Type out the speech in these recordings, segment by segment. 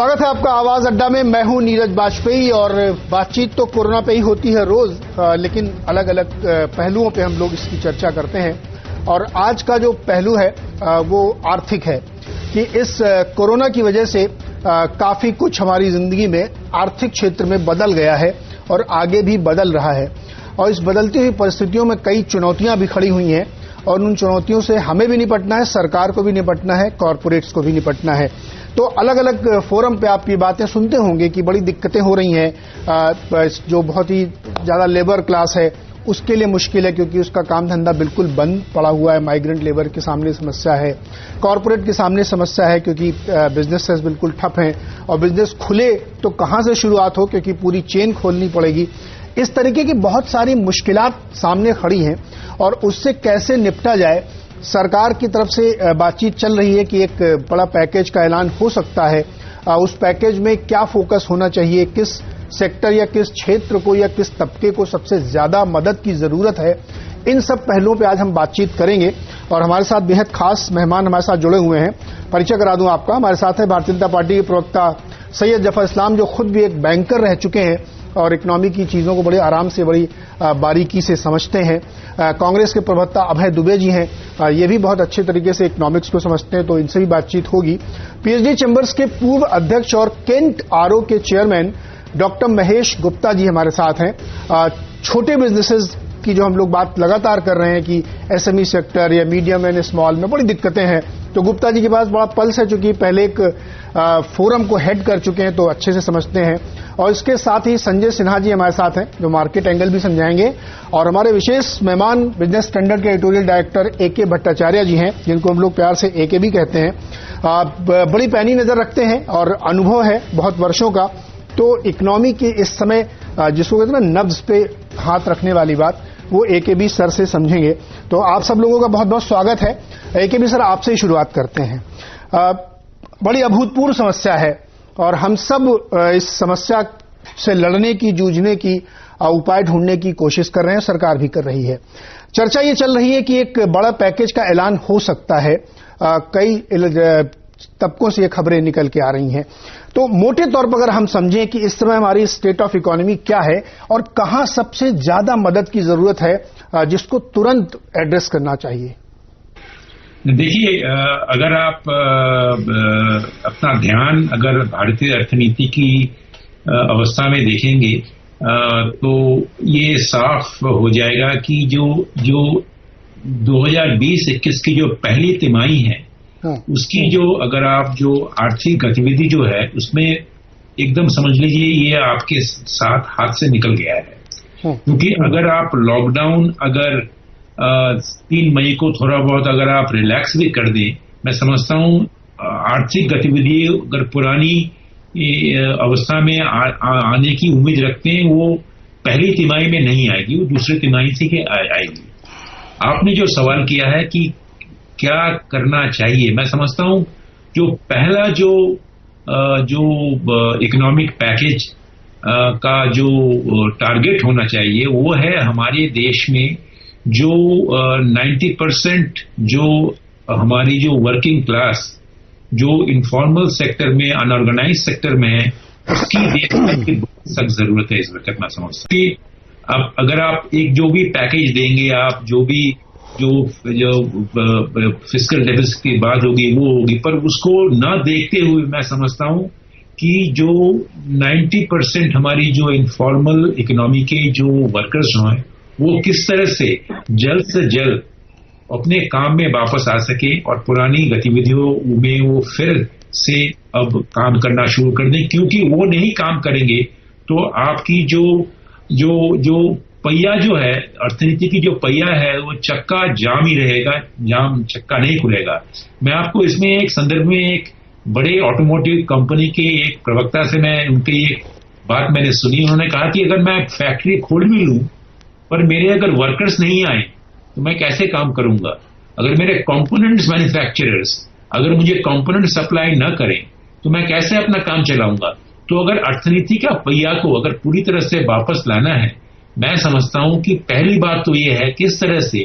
स्वागत है आपका आवाज अड्डा में। मैं हूं नीरज बाजपेयी और बातचीत तो कोरोना पे ही होती है रोज, लेकिन अलग अलग पहलुओं पे हम लोग इसकी चर्चा करते हैं। और आज का जो पहलू है वो आर्थिक है कि इस कोरोना की वजह से काफी कुछ हमारी जिंदगी में आर्थिक क्षेत्र में बदल गया है और आगे भी बदल रहा है। और इस बदलती हुई परिस्थितियों में कई चुनौतियां भी खड़ी हुई हैं और उन चुनौतियों से हमें भी निपटना है, सरकार को भी निपटना है, कॉरपोरेट्स को भी निपटना है। तो अलग अलग फोरम पे आप ये बातें सुनते होंगे कि बड़ी दिक्कतें हो रही हैं। जो बहुत ही ज्यादा लेबर क्लास है उसके लिए मुश्किल है क्योंकि उसका काम धंधा बिल्कुल बंद पड़ा हुआ है। माइग्रेंट लेबर के सामने समस्या है, कॉरपोरेट के सामने समस्या है क्योंकि बिजनेसेस बिल्कुल ठप हैं और बिजनेस खुले तो कहां से शुरुआत हो क्योंकि पूरी चेन खोलनी पड़ेगी। इस तरीके की बहुत सारी मुश्किलात सामने खड़ी हैं और उससे कैसे निपटा जाए, सरकार की तरफ से बातचीत चल रही है कि एक बड़ा पैकेज का ऐलान हो सकता है। उस पैकेज में क्या फोकस होना चाहिए, किस सेक्टर या किस क्षेत्र को या किस तबके को सबसे ज्यादा मदद की जरूरत है, इन सब पहलुओं पे आज हम बातचीत करेंगे। और हमारे साथ बेहद खास मेहमान हमारे साथ जुड़े हुए हैं। परिचय करा दूं आपका, हमारे साथ है भारतीय जनता पार्टी के प्रवक्ता सैयद जफर इस्लाम, जो खुद भी एक बैंकर रह चुके हैं और इकोनॉमी की चीजों को बड़े आराम से, बड़ी बारीकी से समझते हैं। कांग्रेस के प्रवक्ता अभय दुबे जी हैं, ये भी बहुत अच्छे तरीके से इकोनॉमिक्स को समझते हैं, तो इनसे भी बातचीत होगी। पीएचडी चैम्बर्स के पूर्व अध्यक्ष और केंट आरओ के चेयरमैन डॉक्टर महेश गुप्ता जी हमारे साथ हैं। छोटे बिजनेसेस की जो हम लोग बात लगातार कर रहे हैं कि एसएमई सेक्टर या मीडियम एंड स्मॉल में बड़ी दिक्कतें हैं, तो गुप्ता जी के पास बड़ा पल्स है, चूंकि पहले एक फोरम को हेड कर चुके हैं तो अच्छे से समझते हैं। और इसके साथ ही संजय सिन्हा जी हमारे साथ हैं जो मार्केट एंगल भी समझाएंगे। और हमारे विशेष मेहमान बिजनेस स्टैंडर्ड के एडिटोरियल डायरेक्टर एके भट्टाचार्य जी हैं, जिनको हम लोग प्यार से एके भी कहते हैं। बड़ी पैनी नजर रखते हैं और अनुभव है बहुत वर्षों का, तो इकोनॉमी के इस समय जिसको कहते हैं ना नब्ज पे हाथ रखने वाली बात, वो एके भी सर से समझेंगे। तो आप सब लोगों का बहुत बहुत स्वागत है। एके भी सर, आपसे ही शुरुआत करते हैं। बड़ी अभूतपूर्व समस्या है और हम सब इस समस्या से लड़ने की, जूझने की, उपाय ढूंढने की कोशिश कर रहे हैं, सरकार भी कर रही है। चर्चा ये चल रही है कि एक बड़ा पैकेज का ऐलान हो सकता है। कई तबकों से ये खबरें निकल के आ रही हैं। तो मोटे तौर पर अगर हम समझें कि इस समय हमारी स्टेट ऑफ इकोनॉमी क्या है और कहां सबसे ज्यादा मदद की जरूरत है, जिसको तुरंत एड्रेस करना चाहिए। देखिए, अगर आप अपना ध्यान अगर भारतीय अर्थनीति की अवस्था में देखेंगे तो ये साफ हो जाएगा कि जो 2020-21 की जो पहली तिमाही है, उसकी जो अगर आप जो आर्थिक गतिविधि जो है उसमें एकदम समझ लीजिए ये आपके साथ हाथ से निकल गया है। क्योंकि अगर आप लॉकडाउन अगर 3 मई को थोड़ा बहुत अगर आप रिलैक्स भी कर दें, मैं समझता हूं आर्थिक गतिविधि अगर पुरानी अवस्था में आने की उम्मीद रखते हैं, वो पहली तिमाही में नहीं आएगी, वो दूसरी तिमाही से आएगी। आपने जो सवाल किया है कि क्या करना चाहिए, मैं समझता हूं जो पहला जो इकोनॉमिक पैकेज का जो टारगेट होना चाहिए वो है हमारे देश में जो 90% जो हमारी जो वर्किंग क्लास जो इनफॉर्मल सेक्टर में, अनऑर्गेनाइज सेक्टर में है, उसकी देखने की बहुत सख्त जरूरत है इस वक्त। मैं समझता हूं कि अब अगर आप एक जो भी पैकेज देंगे, आप जो फिस्कल डेफिसिट की बात होगी वो होगी, पर उसको न देखते हुए मैं समझता हूं कि जो 90% हमारी जो इनफॉर्मल इकोनॉमी के जो वर्कर्स हैं वो किस तरह से जल्द अपने काम में वापस आ सके और पुरानी गतिविधियों में वो फिर से अब काम करना शुरू कर दें। क्योंकि वो नहीं काम करेंगे तो आपकी जो पहिया जो है, अर्थनीति की जो पहिया है, वो चक्का जाम ही रहेगा, चक्का नहीं खुलेगा। मैं आपको इसमें एक संदर्भ में एक बड़े ऑटोमोटिव कंपनी के एक प्रवक्ता से मैं उनकी एक बात मैंने सुनी। उन्होंने कहा कि अगर मैं फैक्ट्री खोल भी लूं पर मेरे अगर वर्कर्स नहीं आए तो मैं कैसे काम करूंगा। अगर मेरे कंपोनेंट्स मैन्युफैक्चरर्स अगर मुझे कंपोनेंट सप्लाई न करें तो मैं कैसे अपना काम चलाऊंगा। तो अगर अर्थनीति का पहिया को अगर पूरी तरह से वापस लाना है, मैं समझता हूं कि पहली बात तो यह है किस तरह से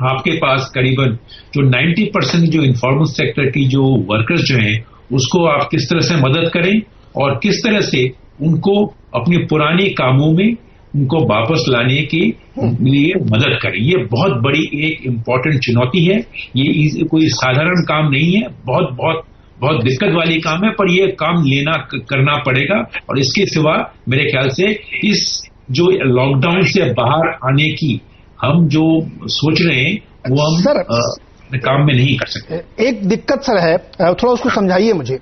आपके पास करीबन जो 90% जो इनफॉर्मल सेक्टर की जो वर्कर्स जो हैं उसको आप किस तरह से मदद करें और किस तरह से उनको अपने पुराने कामों में उनको वापस लाने के लिए मदद करें। ये बहुत बड़ी एक इम्पोर्टेंट चुनौती है। ये कोई साधारण काम नहीं है, बहुत बहुत बहुत दिक्कत वाली काम है, पर ये काम करना पड़ेगा। और इसके सिवा मेरे ख्याल से इस जो लॉकडाउन से बाहर आने की हम जो सोच रहे हैं वो हम काम में नहीं कर सकते। एक दिक्कत सर है, थोड़ा उसको समझाइए मुझे।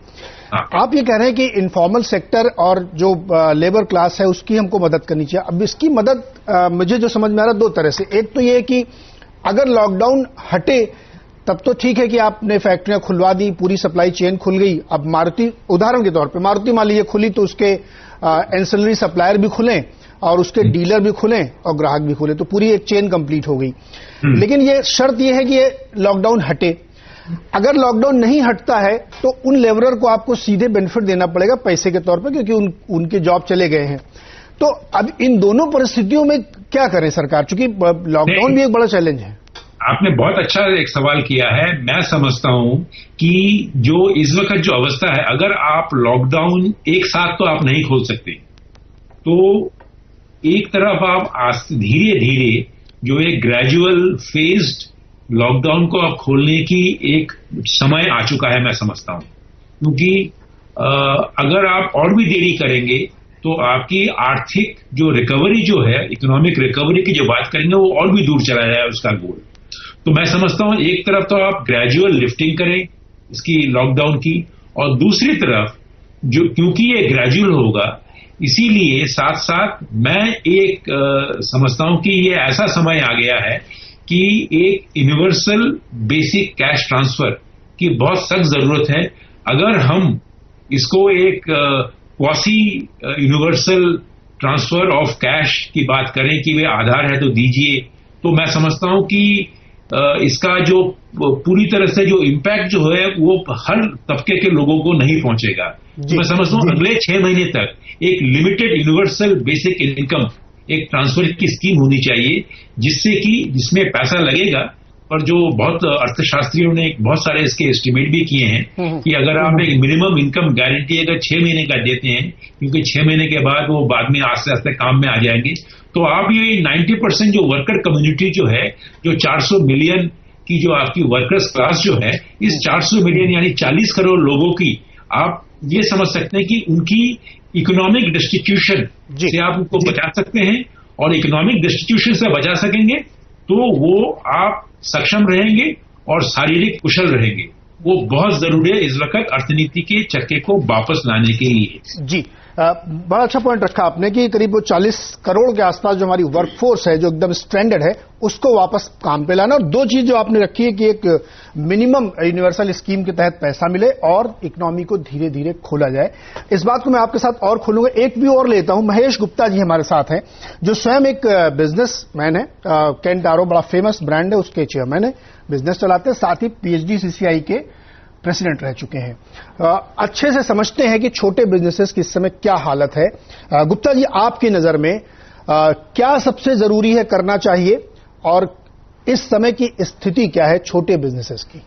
आप ये कह रहे हैं कि इनफॉर्मल सेक्टर और जो लेबर क्लास है उसकी हमको मदद करनी चाहिए। अब इसकी मदद मुझे जो समझ में आ रहा है दो तरह से। एक तो ये है कि अगर लॉकडाउन हटे तब तो ठीक है कि आपने फैक्ट्रियां खुलवा दी, पूरी सप्लाई चेन खुल गई। अब मारुति, उदाहरण के तौर पे मारुति मान लीजिए खुली तो उसके एंसिलरी सप्लायर भी खुलें और उसके डीलर भी खुलें और ग्राहक भी खुले, तो पूरी एक चेन कंप्लीट हो गई। लेकिन ये शर्त ये है कि ये लॉकडाउन हटे। अगर लॉकडाउन नहीं हटता है तो उन लेबरर को आपको सीधे बेनिफिट देना पड़ेगा पैसे के तौर पर, क्योंकि उनके जॉब चले गए हैं। तो अब इन दोनों परिस्थितियों में क्या करें सरकार, चूंकि लॉकडाउन भी एक बड़ा चैलेंज है। आपने बहुत अच्छा एक सवाल किया है। मैं समझता हूं कि जो इस वक्त जो अवस्था है, अगर आप लॉकडाउन एक साथ तो आप नहीं खोल सकते, तो एक तरफ आप धीरे धीरे जो एक ग्रेजुअल फेज्ड लॉकडाउन को आप खोलने की एक समय आ चुका है, मैं समझता हूं। क्योंकि अगर आप और भी देरी करेंगे तो आपकी आर्थिक जो रिकवरी जो है, इकोनॉमिक रिकवरी की जो बात करेंगे, वो और भी दूर चला जाए उसका गोल। तो मैं समझता हूं एक तरफ तो आप ग्रेजुअल लिफ्टिंग करें इसकी लॉकडाउन की, और दूसरी तरफ जो क्योंकि ये ग्रेजुअल होगा, इसीलिए साथ साथ मैं एक समझता हूं कि ये ऐसा समय आ गया है कि एक यूनिवर्सल बेसिक कैश ट्रांसफर की बहुत सख्त जरूरत है। अगर हम इसको एक quasi universal transfer of cash की बात करें कि वे आधार है तो दीजिए, तो मैं समझता हूं कि इसका जो पूरी तरह से जो इम्पैक्ट जो है वो हर तबके के लोगों को नहीं पहुंचेगा। तो मैं समझता हूं अगले 6 महीने तक एक लिमिटेड यूनिवर्सल बेसिक इनकम एक ट्रांसफर की स्कीम होनी चाहिए, जिसमें पैसा लगेगा, पर जो बहुत अर्थशास्त्रियों ने बहुत सारे इसके एस्टिमेट भी किए हैं कि अगर आप एक मिनिमम इनकम गारंटी अगर 6 महीने का देते हैं, क्योंकि 6 महीने के बाद वो बाद में आस्ते आस्ते काम में आ जाएंगे, तो आप ये 90% जो वर्कर कम्युनिटी जो है, जो 400 मिलियन की जो आपकी वर्कर्स क्लास जो है, इस 400 मिलियन यानी 40 करोड़ लोगों की आप ये समझ सकते हैं कि उनकी इकोनॉमिक डिस्टिट्यूशन से आप उनको बचा सकते हैं। और इकोनॉमिक डिस्टिट्यूशन से बचा सकेंगे तो वो आप सक्षम रहेंगे और शारीरिक कुशल रहेंगे। वो बहुत जरूरी है इस वक्त अर्थनीति के चक्के को वापस लाने के लिए। जी, बड़ा अच्छा पॉइंट रखा आपने कि करीब 40 करोड़ के आसपास जो हमारी वर्कफोर्स है जो एकदम स्ट्रैंडेड है, उसको वापस काम पे लाना। और दो चीज जो आपने रखी है कि एक मिनिमम यूनिवर्सल स्कीम के तहत पैसा मिले और इकोनॉमी को धीरे धीरे खोला जाए। इस बात को मैं आपके साथ और खोलूंगा। एक व्यू और लेता हूं, महेश गुप्ता जी हमारे साथ हैं, जो स्वयं एक बिजनेसमैन है। केंट आरो बड़ा फेमस ब्रांड है, उसके चेयरमैन है, बिजनेस चलाते हैं, साथ ही PhD CCI के प्रेसिडेंट रह चुके हैं। अच्छे से समझते हैं कि छोटे बिजनेसेस की इस समय क्या हालत है। गुप्ता जी, आपकी नजर में क्या सबसे जरूरी है, करना चाहिए, और इस समय की स्थिति क्या है छोटे बिजनेसेस की?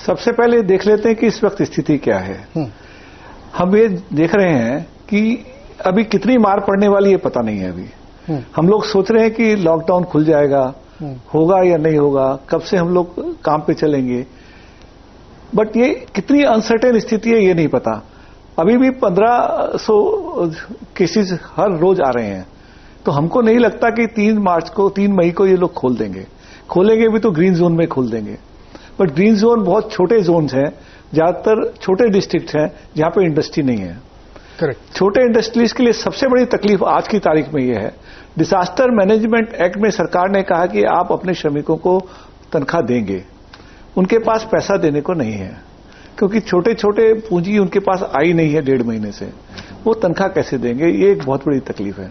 सबसे पहले देख लेते हैं कि इस वक्त स्थिति क्या है। हम ये देख रहे हैं कि अभी कितनी मार पड़ने वाली है पता नहीं है। अभी हम लोग सोच रहे हैं कि लॉकडाउन खुल जाएगा, होगा या नहीं होगा, कब से हम लोग काम पे चलेंगे, बट ये कितनी अनसर्टेन स्थिति है ये नहीं पता। अभी भी 1500 केसेस हर रोज आ रहे हैं, तो हमको नहीं लगता कि 3 मई को ये लोग खोल देंगे। खोलेंगे भी तो ग्रीन जोन में खोल देंगे, बट ग्रीन जोन बहुत छोटे जोन्स हैं, ज्यादातर छोटे डिस्ट्रिक्ट हैं जहां पे इंडस्ट्री नहीं है। करेक्ट। छोटे इंडस्ट्रीज के लिए सबसे बड़ी तकलीफ आज की तारीख में यह है, डिजास्टर मैनेजमेंट एक्ट में सरकार ने कहा कि आप अपने श्रमिकों को तनख्वाह देंगे, उनके पास पैसा देने को नहीं है, क्योंकि छोटे छोटे पूंजी उनके पास आई नहीं है 1.5 महीने से, वो तनख्वाह कैसे देंगे, ये एक बहुत बड़ी तकलीफ है।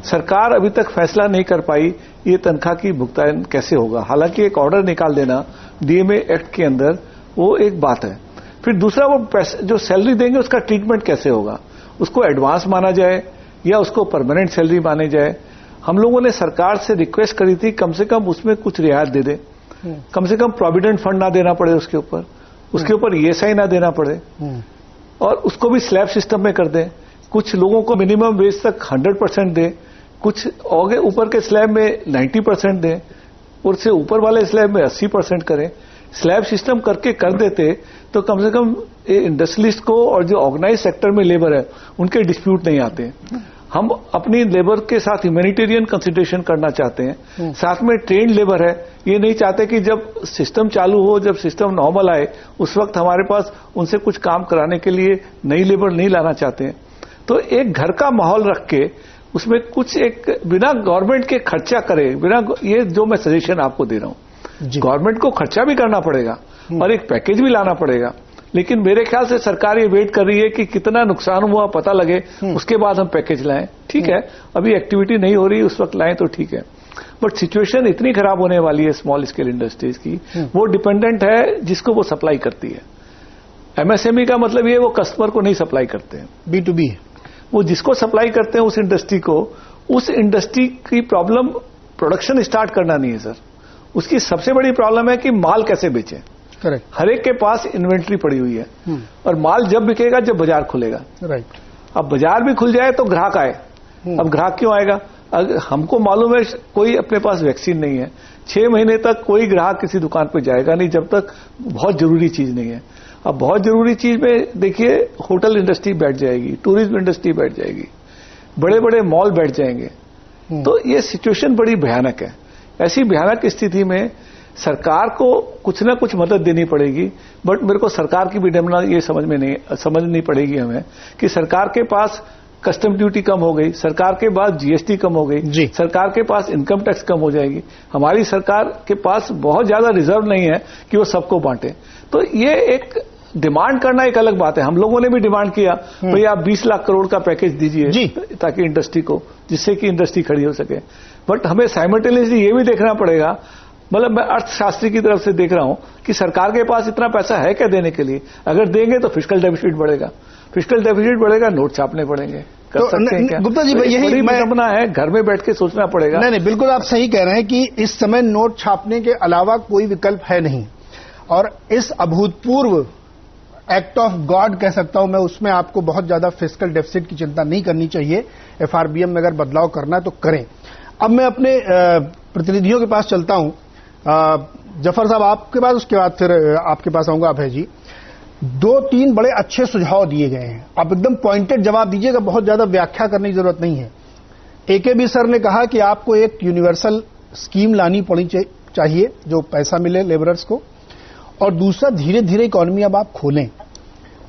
सरकार अभी तक फैसला नहीं कर पाई ये तनख्वाह की भुगतान कैसे होगा। हालांकि एक ऑर्डर निकाल देना DMA एक्ट के अंदर वो एक बात है। फिर दूसरा, वो जो सैलरी देंगे उसका ट्रीटमेंट कैसे होगा, उसको एडवांस माना जाए या उसको परमानेंट सैलरी माने जाए। हम लोगों ने सरकार से रिक्वेस्ट करी थी कम से कम उसमें कुछ रियायत दे दे। कम से कम प्रोविडेंट फंड ना देना पड़े उसके ऊपर ईएसआई ना देना पड़े, और उसको भी स्लैब सिस्टम में कर दें। कुछ लोगों को मिनिमम वेज तक 100% दें, कुछ आगे ऊपर के स्लैब में 90% दें, और से ऊपर वाले स्लैब में 80% करें। स्लैब सिस्टम करके कर देते तो कम से कम इंडस्ट्रियलिस्ट को और जो ऑर्गेनाइज सेक्टर में लेबर है उनके डिस्प्यूट नहीं आते। हम अपनी लेबर के साथ ह्यूमैनिटेरियन कंसिडरेशन करना चाहते हैं, साथ में ट्रेन्ड लेबर है। ये नहीं चाहते कि जब सिस्टम चालू हो, जब सिस्टम नॉर्मल आए, उस वक्त हमारे पास उनसे कुछ काम कराने के लिए नई लेबर नहीं लाना चाहते हैं। तो एक घर का माहौल रख के उसमें कुछ एक बिना गवर्नमेंट के खर्चा करे, बिना ये जो मैं सजेशन आपको दे रहा हूं, गवर्नमेंट को खर्चा भी करना पड़ेगा और एक पैकेज भी लाना पड़ेगा, लेकिन मेरे ख्याल से सरकार ये वेट कर रही है कि कितना नुकसान हुआ पता लगे, उसके बाद हम पैकेज लाएं। ठीक है, अभी एक्टिविटी नहीं हो रही, उस वक्त लाएं तो ठीक है, बट सिचुएशन इतनी खराब होने वाली है स्मॉल स्केल इंडस्ट्रीज की, वो डिपेंडेंट है जिसको वो सप्लाई करती है। एमएसएमई का मतलब ये वो कस्टमर को नहीं सप्लाई करते हैं, B2B है, वो जिसको सप्लाई करते हैं उस इंडस्ट्री को, उस इंडस्ट्री की प्रॉब्लम प्रोडक्शन स्टार्ट करना नहीं है सर, उसकी सबसे बड़ी प्रॉब्लम है कि माल कैसे बेचें। करेक्ट, हर एक के पास इन्वेंट्री पड़ी हुई है, और माल जब बिकेगा जब बाजार खुलेगा। राइट, अब बाजार भी खुल जाए तो ग्राहक आए। अब ग्राहक क्यों आएगा? हमको मालूम है कोई अपने पास वैक्सीन नहीं है, 6 महीने तक कोई ग्राहक किसी दुकान पर जाएगा नहीं जब तक बहुत जरूरी चीज नहीं है। अब बहुत जरूरी चीज में देखिए होटल इंडस्ट्री बैठ जाएगी, टूरिज्म इंडस्ट्री बैठ जाएगी, बड़े बड़े मॉल बैठ जाएंगे। तो ये सिचुएशन बड़ी भयानक है। ऐसी भयानक स्थिति में सरकार को कुछ ना कुछ मदद देनी पड़ेगी, बट मेरे को सरकार की विडंबना ये समझनी पड़ेगी हमें कि सरकार के पास कस्टम ड्यूटी कम हो गई, सरकार के पास जीएसटी कम हो गई, सरकार के पास इनकम टैक्स कम हो जाएगी, हमारी सरकार के पास बहुत ज्यादा रिजर्व नहीं है कि वो सबको बांटे। तो ये एक डिमांड करना एक अलग बात है, हम लोगों ने भी डिमांड किया भाई आप 20 लाख करोड़ का पैकेज दीजिए ताकि इंडस्ट्री को, जिससे कि इंडस्ट्री खड़ी हो सके। बट हमें साइमल्टेनियसली ये भी देखना पड़ेगा, मतलब मैं अर्थशास्त्री की तरफ से देख रहा हूं कि सरकार के पास इतना पैसा है क्या देने के लिए? अगर देंगे तो फिस्कल डेफिसिट बढ़ेगा, फिस्कल डेफिसिट बढ़ेगा, नोट छापने पड़ेंगे, कर सकते हैं क्या? गुप्ता जी, यही विडंबना है, घर में बैठ के सोचना पड़ेगा। नहीं, बिल्कुल आप सही कह रहे हैं कि इस समय नोट छापने के अलावा कोई विकल्प है नहीं, और इस अभूतपूर्व एक्ट ऑफ गॉड कह सकता हूं मैं, उसमें आपको बहुत ज्यादा फिस्कल डेफिसिट की चिंता नहीं करनी चाहिए। एफआरबीएम में अगर बदलाव करना है तो करें। अब मैं अपने प्रतिनिधियों के पास चलता हूं, जफर साहब आपके पास, उसके बाद फिर आपके पास आऊंगा अभय जी। 2-3 बड़े अच्छे सुझाव दिए गए हैं, आप एकदम पॉइंटेड जवाब दीजिएगा, बहुत ज्यादा व्याख्या करने की जरूरत नहीं है। एकेबी सर ने कहा कि आपको एक यूनिवर्सल स्कीम लानी पड़ी चाहिए जो पैसा मिले लेबरर्स को, और दूसरा धीरे धीरे इकोनॉमी अब आप खोलें।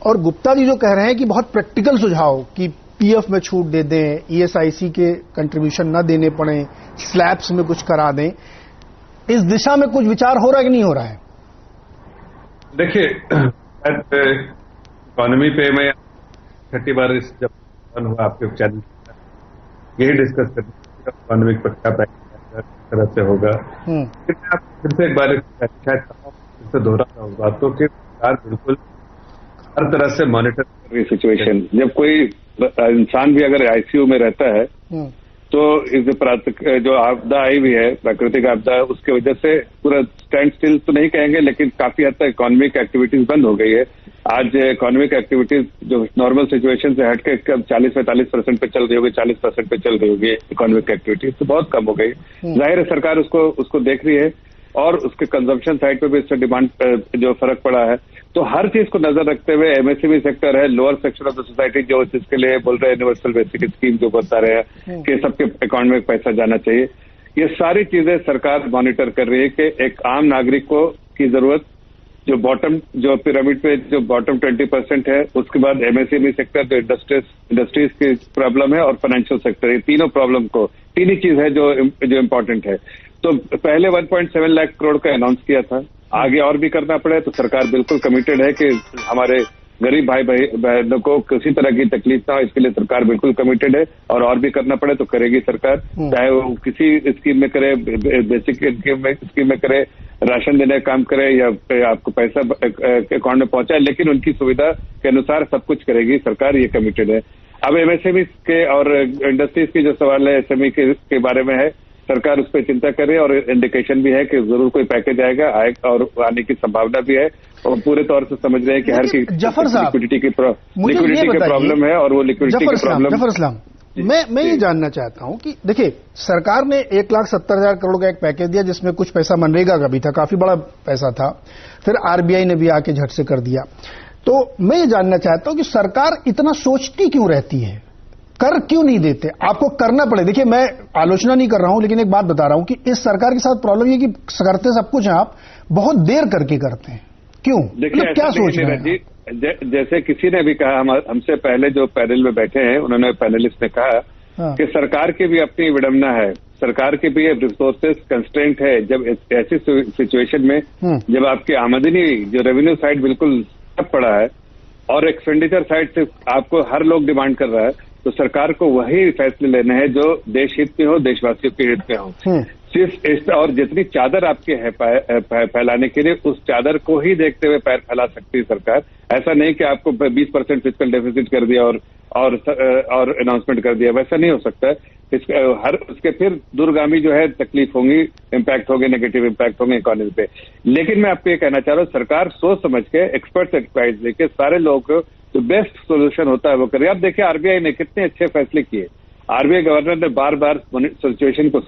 और गुप्ता जी जो कह रहे हैं कि बहुत प्रैक्टिकल सुझाव कि पीएफ में छूट दे दें, ईएसआईसी के कंट्रीब्यूशन न देने पड़े, स्लैब्स में कुछ करा दें, इस दिशा में कुछ विचार हो रहा है कि नहीं हो रहा है? देखिए, इकोनॉमी पे मैं 30 बार जब हुआ आपके चैनल यही डिस्कस करते इकोनॉमिक पर क्या तरह से होगा। आप फिर से एक बार शायद दोहरा रहा हूँ बात, तो कि सरकार बिल्कुल हर तरह से मॉनिटर कर रही सिचुएशन। जब कोई इंसान भी अगर आईसीयू में रहता है तो इस जो आपदा आई हुई है, प्राकृतिक आपदा, उसके वजह से पूरा स्टैंड स्टिल तो नहीं कहेंगे, लेकिन काफी हद तक इकोनॉमिक एक्टिविटीज बंद हो गई है। आज इकोनॉमिक एक्टिविटीज जो नॉर्मल सिचुएशन से हटके 40-45% पे चल रही होगी, 40% पे चल रही होगी इकोनॉमिक एक्टिविटीज, तो बहुत कम हो गई। जाहिर है सरकार उसको देख रही है, और उसके कंजम्पशन साइड पे भी इससे डिमांड जो फर्क पड़ा है, तो हर चीज को नजर रखते हुए एमएसएमई सेक्टर है, lower section of the society जो इसके लिए बोल रहे हैं यूनिवर्सल बेसिक स्कीम जो बता रहे हैं कि सबके अकाउंट में पैसा जाना चाहिए, ये सारी चीजें सरकार मॉनिटर कर रही है कि एक आम नागरिक को की जरूरत जो पिरामिड पे जो बॉटम 20% है, उसके बाद एमएसएमई सेक्टर जो इंडस्ट्रीज की प्रॉब्लम है, और फाइनेंशियल सेक्टर, ये तीनों प्रॉब्लम को, तीन ही चीज है जो इम्पोर्टेंट है। तो पहले 1.7 लाख करोड़ का अनाउंस किया था, आगे और भी करना पड़े तो सरकार बिल्कुल कमिटेड है कि हमारे गरीब भाई बहनों को किसी तरह की तकलीफ ना हो, इसके लिए सरकार बिल्कुल कमिटेड है, और भी करना पड़े तो करेगी सरकार, चाहे वो किसी स्कीम में करे, बेसिक स्कीम में करे, राशन देने का काम करे, या आपको पैसा अकाउंट में पहुंचाए, लेकिन उनकी सुविधा के अनुसार सब कुछ करेगी सरकार, ये कमिटेड है। अब एमएसएमई के और इंडस्ट्रीज की जो सवाल है एसएमई के बारे में है, सरकार उस पर चिंता करे और इंडिकेशन भी है कि जरूर कोई पैकेज आएगा और आने की संभावना भी है और पूरे तौर से समझ रहे हैं कि हर की लिक्विडिटी की प्रॉब्लम है और वो लिक्विडिटी की प्रॉब्लम। जफर इस्लाम, मैं ये जानना चाहता हूं कि देखिए, सरकार ने 1,70,000 करोड़ का एक पैकेज दिया जिसमें कुछ पैसा मनरेगा का भी था, काफी बड़ा पैसा था, फिर आरबीआई ने भी आके झट से कर दिया। तो मैं ये जानना चाहता हूं कि सरकार इतना सोचती क्यों रहती है, कर क्यों नहीं देते? आपको करना पड़े। देखिए, मैं आलोचना नहीं कर रहा हूं, लेकिन एक बात बता रहा हूं कि इस सरकार के साथ प्रॉब्लम ये कि करते सब कुछ आप बहुत देर करके करते हैं। क्यों? देखिए, क्या सोच रहे हैं? जैसे किसी ने भी कहा, हमसे पहले जो पैनल में बैठे हैं उन्होंने, पैनलिस्ट ने कहा कि सरकार की भी अपनी विडंबना है, सरकार के भी रिसोर्सेस कंस्ट्रेंट है। जब ऐसी सिचुएशन में जब आपकी आमदनी जो रेवेन्यू साइड बिल्कुल सब पड़ा है और एक्सपेंडिचर साइड से आपको हर लोग डिमांड कर रहा है, तो सरकार को वही फैसले लेने हैं जो देश हित में हो, देशवासियों के हित में हो। सिर्फ और जितनी चादर आपके है फैलाने के लिए, उस चादर को ही देखते हुए पैर फैला सकती है सरकार। ऐसा नहीं कि आपको 20% फिस्कल डेफिसिट कर दिया और अनाउंसमेंट कर दिया, वैसा नहीं हो सकता है। उसके फिर दूरगामी जो है तकलीफ होंगी, इम्पैक्ट होंगे, नेगेटिव इम्पैक्ट होंगे इकोनॉमी पे। लेकिन मैं आपको ये कहना चाह रहा हूँ, सरकार सोच समझ के, एक्सपर्ट एडवाइस लेके सारे लोगों को जो बेस्ट सोल्यूशन होता है वो करे। आप देखिए, आरबीआई ने कितने अच्छे फैसले किए। आरबीआई गवर्नर ने बार बार सिचुएशन को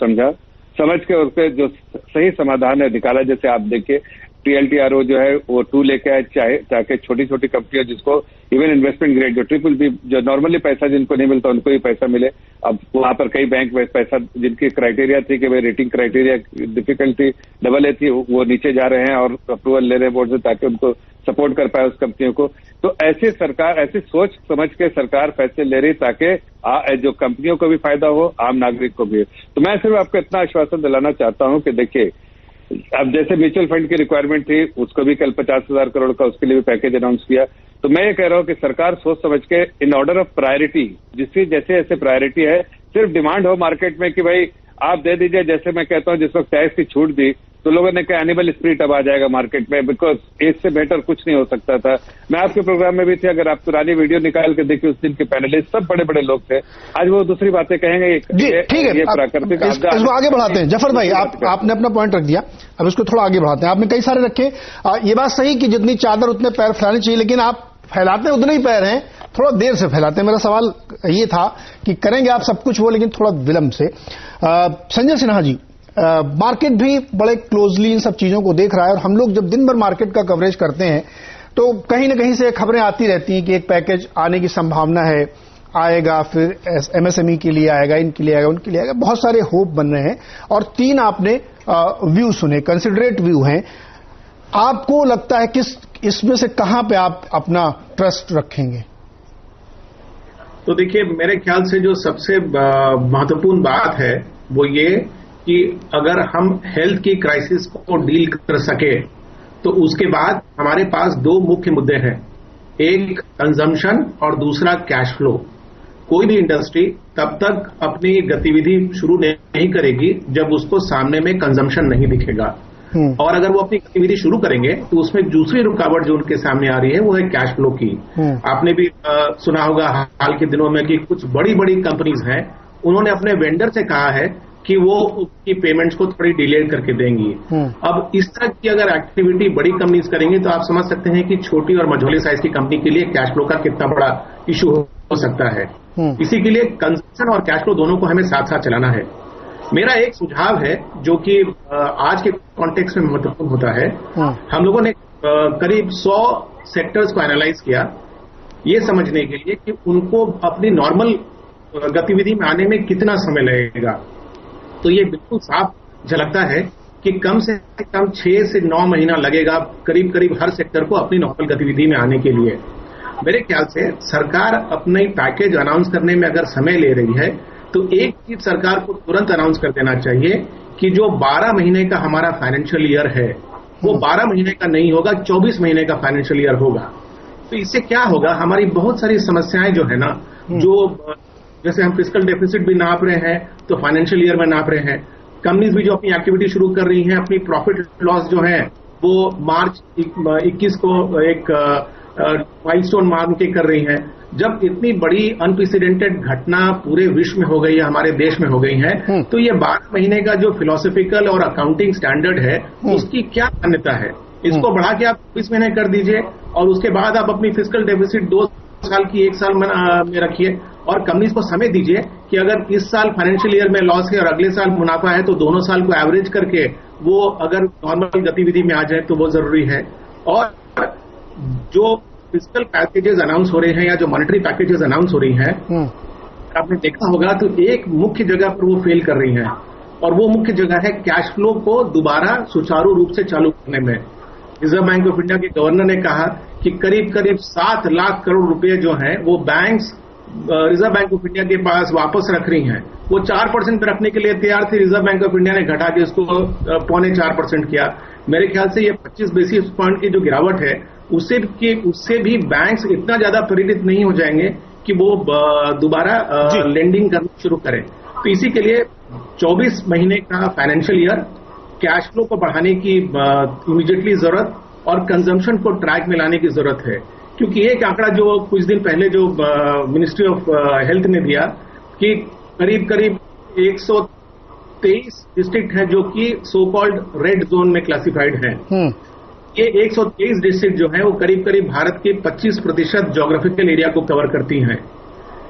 समझ के उसके जो सही समाधान है निकाला। जैसे आप देखिए, TLTRO जो है वो 2 लेके आए, चाहे छोटी छोटी कंपनियां जिसको इवन इन्वेस्टमेंट ग्रेड जो BBB जो नॉर्मली पैसा जिनको नहीं मिलता उनको ही पैसा मिले। अब वहां पर कई बैंक में पैसा जिनकी क्राइटेरिया थी कि भाई रेटिंग क्राइटेरिया डिफिकल्टी AA थी, वो नीचे जा रहे हैं और अप्रूवल ले रहे हैं बोर्ड से ताकि उनको सपोर्ट कर पाए उस कंपनियों को। तो ऐसी सरकार, ऐसी सोच समझ के सरकार फैसले ले रही ताकि जो कंपनियों को भी फायदा हो, आम नागरिक को भी। तो मैं सिर्फ आपको इतना आश्वासन दिलाना चाहता हूं कि देखिए, अब जैसे म्यूचुअल फंड की रिक्वायरमेंट थी, उसको भी कल 50,000 करोड़ का उसके लिए भी पैकेज अनाउंस किया। तो मैं ये कह रहा हूं कि सरकार सोच समझ के इन ऑर्डर ऑफ प्रायोरिटी, जिसकी जैसे प्रायोरिटी है, सिर्फ डिमांड हो मार्केट में कि भाई आप दे दीजिए। जैसे मैं कहता हूं, जिस वक्त टैक्स की छूट दी तो लोगों ने कहा एनिमल स्पिरिट अब आ जाएगा मार्केट में, बिकॉज इससे बेटर कुछ नहीं हो सकता था। मैं आपके प्रोग्राम में भी थे, अगर आप पुरानी वीडियो निकाल के देखिए, उस दिन के पैनलिस्ट सब बड़े बड़े लोग थे। आज वो दूसरी बातें कहेंगे। जी ठीक है, ये प्राकृतिक इसको आगे बढ़ाते हैं। जफर भाई, आपने अपना पॉइंट रख दिया, अब इसको थोड़ा आगे बढ़ाते हैं। आपने कई सारे रखे। ये बात सही कि जितनी चादर उतने पैर फैलाने चाहिए, लेकिन आप फैलाते उतने ही पैर हैं, थोड़ा देर से फैलाते हैं। मेरा सवाल ये था कि करेंगे आप सब कुछ वो, लेकिन थोड़ा विलंब से। संजय सिन्हा जी, मार्केट भी बड़े क्लोजली इन सब चीजों को देख रहा है और हम लोग जब दिन भर मार्केट का कवरेज करते हैं तो कहीं ना कहीं से खबरें आती रहती हैं कि एक पैकेज आने की संभावना है, आएगा, फिर MSME के लिए आएगा, इनके लिए आएगा, उनके लिए आएगा, बहुत सारे होप बन रहे हैं। और 3 आपने व्यू सुने, कंसिडरेट व्यू हैं। आपको लगता है किस इसमें से कहां पे आप अपना ट्रस्ट रखेंगे? तो देखिए, मेरे ख्याल से जो सबसे महत्वपूर्ण बात है वो ये कि अगर हम हेल्थ की क्राइसिस को डील कर सके तो उसके बाद हमारे पास 2 मुख्य मुद्दे हैं, एक कंजम्पशन और दूसरा कैश फ्लो। कोई भी इंडस्ट्री तब तक अपनी गतिविधि शुरू नहीं करेगी जब उसको सामने में कंजम्पशन नहीं दिखेगा, और अगर वो अपनी गतिविधि शुरू करेंगे तो उसमें दूसरी रुकावट जो उनके सामने आ रही है वो है कैश फ्लो की। आपने भी सुना होगा हाल के दिनों में कि कुछ बड़ी बड़ी कंपनीज हैं, उन्होंने अपने वेंडर से कहा है कि वो उसकी पेमेंट्स को थोड़ी डिले करके देंगी। अब इस तरह की अगर एक्टिविटी बड़ी कंपनीज करेंगी तो आप समझ सकते हैं कि छोटी और मझोले साइज की कंपनी के लिए कैश फ्लो का कितना बड़ा इशू हो सकता है। इसी के लिए कंजम्पशन और कैश फ्लो दोनों को हमें साथ साथ चलाना है। मेरा एक सुझाव है जो कि आज के कॉन्टेक्स्ट में महत्वपूर्ण होता है। हम लोगों ने करीब 100 सेक्टर्स को एनालाइज किया ये समझने के लिए कि उनको अपनी नॉर्मल गतिविधि में आने में कितना समय लगेगा। तो ये बिल्कुल साफ झलकता है कि कम से कम 6 से 9 महीना लगेगा करीब करीब हर सेक्टर को अपनी नॉर्मल गतिविधि में आने के लिए। मेरे ख्याल से सरकार अपने पैकेज अनाउंस करने में अगर समय ले रही है तो एक चीज सरकार को तुरंत अनाउंस कर देना चाहिए कि जो 12 महीने का हमारा फाइनेंशियल ईयर है वो 12 महीने का नहीं होगा, 24 महीने का फाइनेंशियल ईयर होगा। तो इससे क्या होगा, हमारी बहुत सारी समस्याएं जो है ना, जो जैसे हम फिस्कल डेफिसिट भी नाप रहे हैं तो फाइनेंशियल ईयर में नाप रहे हैं, कंपनीज भी जो अपनी एक्टिविटी शुरू कर रही हैं अपनी प्रॉफिट लॉस जो है वो मार्च 21 को एक माइलस्टोन मान के कर रही हैं। जब इतनी बड़ी अनप्रेसिडेंटेड घटना पूरे विश्व में हो गई है, हमारे देश में हो गई है, तो ये 12 महीने का जो फिलोसॉफिकल और अकाउंटिंग स्टैंडर्ड है उसकी क्या मान्यता है? इसको बढ़ा के आप 20 महीने कर दीजिए और उसके बाद आप अपनी फिस्कल डेफिसिट 2 साल की 1 साल में रखिए और कंपनीज को समय दीजिए कि अगर इस साल फाइनेंशियल ईयर में लॉस है और अगले साल मुनाफा है तो दोनों साल को एवरेज करके वो अगर नॉर्मल गतिविधि में आ जाए तो वो जरूरी है। और जो फिस्कल पैकेजेस अनाउंस हो रहे हैं या जो मॉनेटरी पैकेजेस अनाउंस हो रही हैं, आपने देखा होगा तो एक मुख्य जगह पर वो फेल कर रही हैं और वो मुख्य जगह है कैश फ्लो को दोबारा सुचारू रूप से चालू करने में। रिजर्व बैंक ऑफ इंडिया के गवर्नर ने कहा कि करीब करीब 7 लाख करोड़ रुपए जो हैं वो banks reserve bank of India के पास वापस रख रही हैं। वो 4% पे रखने के लिए तैयार थी, रिजर्व बैंक ऑफ इंडिया ने घटा के उसको 0.25% किया। मेरे ख्याल से ये 25 बेसिस पॉइंट की जो गिरावट है उससे भी बैंक्स इतना ज्यादा प्रेरित नहीं हो जाएंगे कि वो दोबारा लेंडिंग करना शुरू करें। तो इसी के लिए 24 महीने का फाइनेंशियल ईयर, कैश फ्लो को बढ़ाने की इमीडिएटली जरूरत और कंजम्पशन को ट्रैक में लाने की जरूरत है। क्योंकि एक आंकड़ा जो कुछ दिन पहले जो मिनिस्ट्री ऑफ हेल्थ ने दिया कि करीब करीब 123 डिस्ट्रिक्ट है जो कि सो कॉल्ड रेड जोन में क्लासिफाइड है। ये 123 डिस्ट्रिक्ट जो है वो करीब करीब भारत के 25% ज्योग्राफिकल एरिया को कवर करती हैं,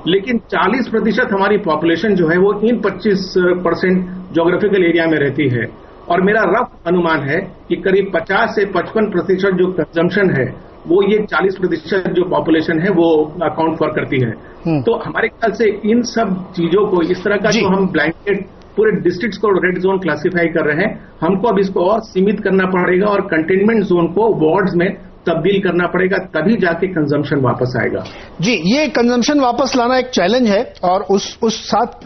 लेकिन 40% हमारी पॉपुलेशन जो है वो इन 25% ज्योग्राफिकल एरिया में रहती है। और मेरा रफ अनुमान है कि करीब 50 से 55% जो कंजम्पशन है वो ये 40% जो पॉपुलेशन है वो अकाउंट फॉर करती है। तो हमारे ख्याल से इन सब चीजों को इस तरह का जो हम ब्लैंकेट पूरे डिस्ट्रिक्ट्स को रेड जोन क्लासिफाई कर रहे हैं, हमको अब इसको और सीमित करना पड़ेगा और कंटेनमेंट जोन को वार्ड्स में तब्दील करना पड़ेगा, तभी जाके कंजम्पशन वापस आएगा। जी, ये कंजम्पशन वापस लाना एक चैलेंज है और उस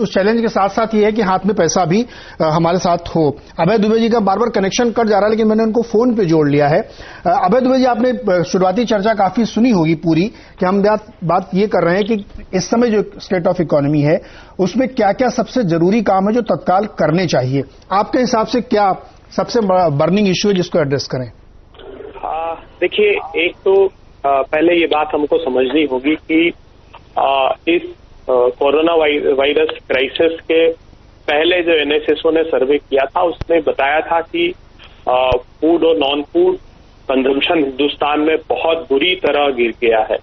चैलेंज के साथ साथ ये है कि हाथ में पैसा भी हमारे साथ हो। अभय दुबे जी का बार बार कनेक्शन कट जा रहा है, लेकिन मैंने उनको फोन पे जोड़ लिया है। अभय दुबे जी, आपने शुरुआती चर्चा काफी सुनी होगी पूरी, कि हम बात ये कर रहे हैं कि इस समय जो स्टेट ऑफ इकोनॉमी है उसमें क्या क्या सबसे जरूरी काम है जो तत्काल करने चाहिए। आपके हिसाब से क्या सबसे बर्निंग इश्यू है जिसको एड्रेस करें? देखिए, एक तो पहले ये बात हमको समझनी होगी कि इस कोरोना वायरस क्राइसिस के पहले जो एनएसएसओ ने सर्वे किया था उसने बताया था कि फूड और नॉन फूड कंजम्पशन हिंदुस्तान में बहुत बुरी तरह गिर गया है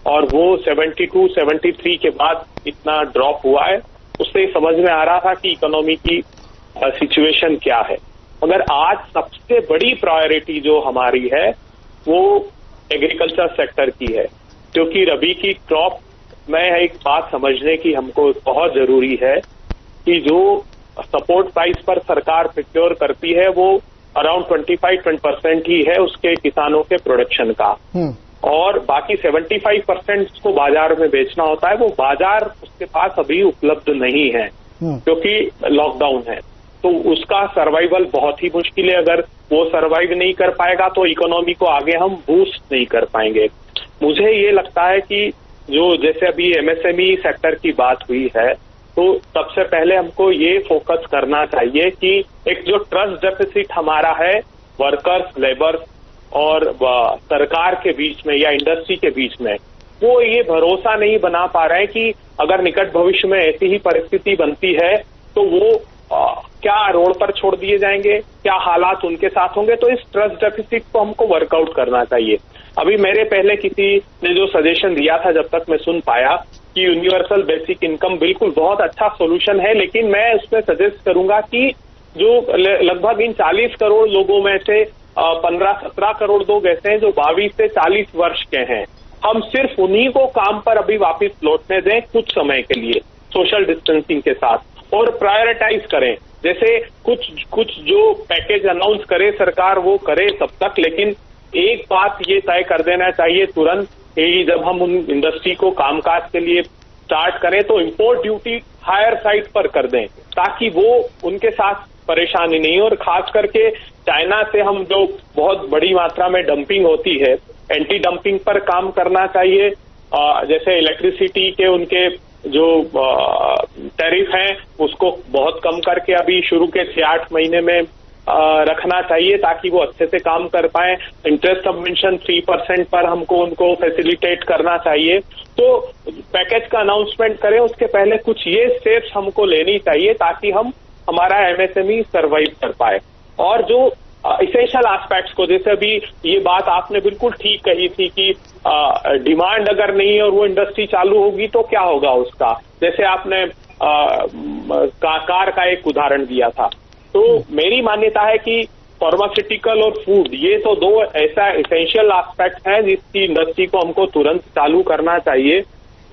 और वो 72-73 के बाद इतना ड्रॉप हुआ है। उससे समझ में आ रहा था कि इकोनॉमी की सिचुएशन क्या है। मगर आज सबसे बड़ी प्रायोरिटी जो हमारी है वो एग्रीकल्चर सेक्टर की है, क्योंकि रबी की क्रॉप में एक बात समझने की हमको बहुत जरूरी है कि जो सपोर्ट प्राइस पर सरकार प्रोक्योर करती है वो अराउंड 25% ही है उसके किसानों के प्रोडक्शन का, और बाकी 75% को बाजार में बेचना होता है। वो बाजार उसके पास अभी उपलब्ध नहीं है क्योंकि लॉकडाउन है, तो उसका सर्वाइवल बहुत ही मुश्किल है। अगर वो सर्वाइव नहीं कर पाएगा तो इकोनॉमी को आगे हम बूस्ट नहीं कर पाएंगे। मुझे ये लगता है कि जो जैसे अभी एमएसएमई सेक्टर की बात हुई है, तो सबसे पहले हमको ये फोकस करना चाहिए कि एक जो ट्रस्ट डेफिसिट हमारा है वर्कर्स, लेबर्स और सरकार के बीच में या इंडस्ट्री के बीच में, वो ये भरोसा नहीं बना पा रहे हैं कि अगर निकट भविष्य में ऐसी ही परिस्थिति बनती है तो वो क्या रोड पर छोड़ दिए जाएंगे, क्या हालात उनके साथ होंगे। तो इस ट्रस्ट डेफिसिट को हमको वर्कआउट करना चाहिए। अभी मेरे पहले किसी ने जो सजेशन दिया था, जब तक मैं सुन पाया, कि यूनिवर्सल बेसिक इनकम बिल्कुल बहुत अच्छा सोल्यूशन है, लेकिन मैं उसमें सजेस्ट करूंगा कि जो लगभग इन 40 करोड़ लोगों में से 15-17 करोड़ लोग ऐसे हैं जो 22 से 40 वर्ष के हैं, हम सिर्फ उन्हीं को काम पर अभी वापस लौटने दें कुछ समय के लिए सोशल डिस्टेंसिंग के साथ, और प्रायोरिटाइज करें। जैसे कुछ जो पैकेज अनाउंस करे सरकार वो करे तब तक, लेकिन एक बात ये तय कर देना चाहिए तुरंत कि जब हम उन इंडस्ट्री को कामकाज के लिए स्टार्ट करें तो इंपोर्ट ड्यूटी हायर साइड पर कर दें, ताकि वो उनके साथ परेशानी नहीं हो। और खास करके चाइना से हम जो बहुत बड़ी मात्रा में डंपिंग होती है, एंटी डंपिंग पर काम करना चाहिए। जैसे इलेक्ट्रिसिटी के उनके जो टैरिफ हैं उसको बहुत कम करके अभी शुरू के 6-8 महीने में रखना चाहिए ताकि वो अच्छे से काम कर पाए। इंटरेस्ट सबवेंशन 3% पर हमको उनको फैसिलिटेट करना चाहिए। तो पैकेज का अनाउंसमेंट करें उसके पहले कुछ ये स्टेप्स हमको लेनी चाहिए ताकि हम हमारा एमएसएमई सर्वाइव कर पाए। और जो इसेंशियल एस्पेक्ट्स को, जैसे अभी ये बात आपने बिल्कुल ठीक कही थी कि डिमांड अगर नहीं है और वो इंडस्ट्री चालू होगी तो क्या होगा उसका, जैसे आपने कार का एक उदाहरण दिया था। तो मेरी मान्यता है कि फार्मास्यूटिकल और फूड, ये तो दो ऐसा इसेंशियल एस्पेक्ट है जिसकी इंडस्ट्री को हमको तुरंत चालू करना चाहिए।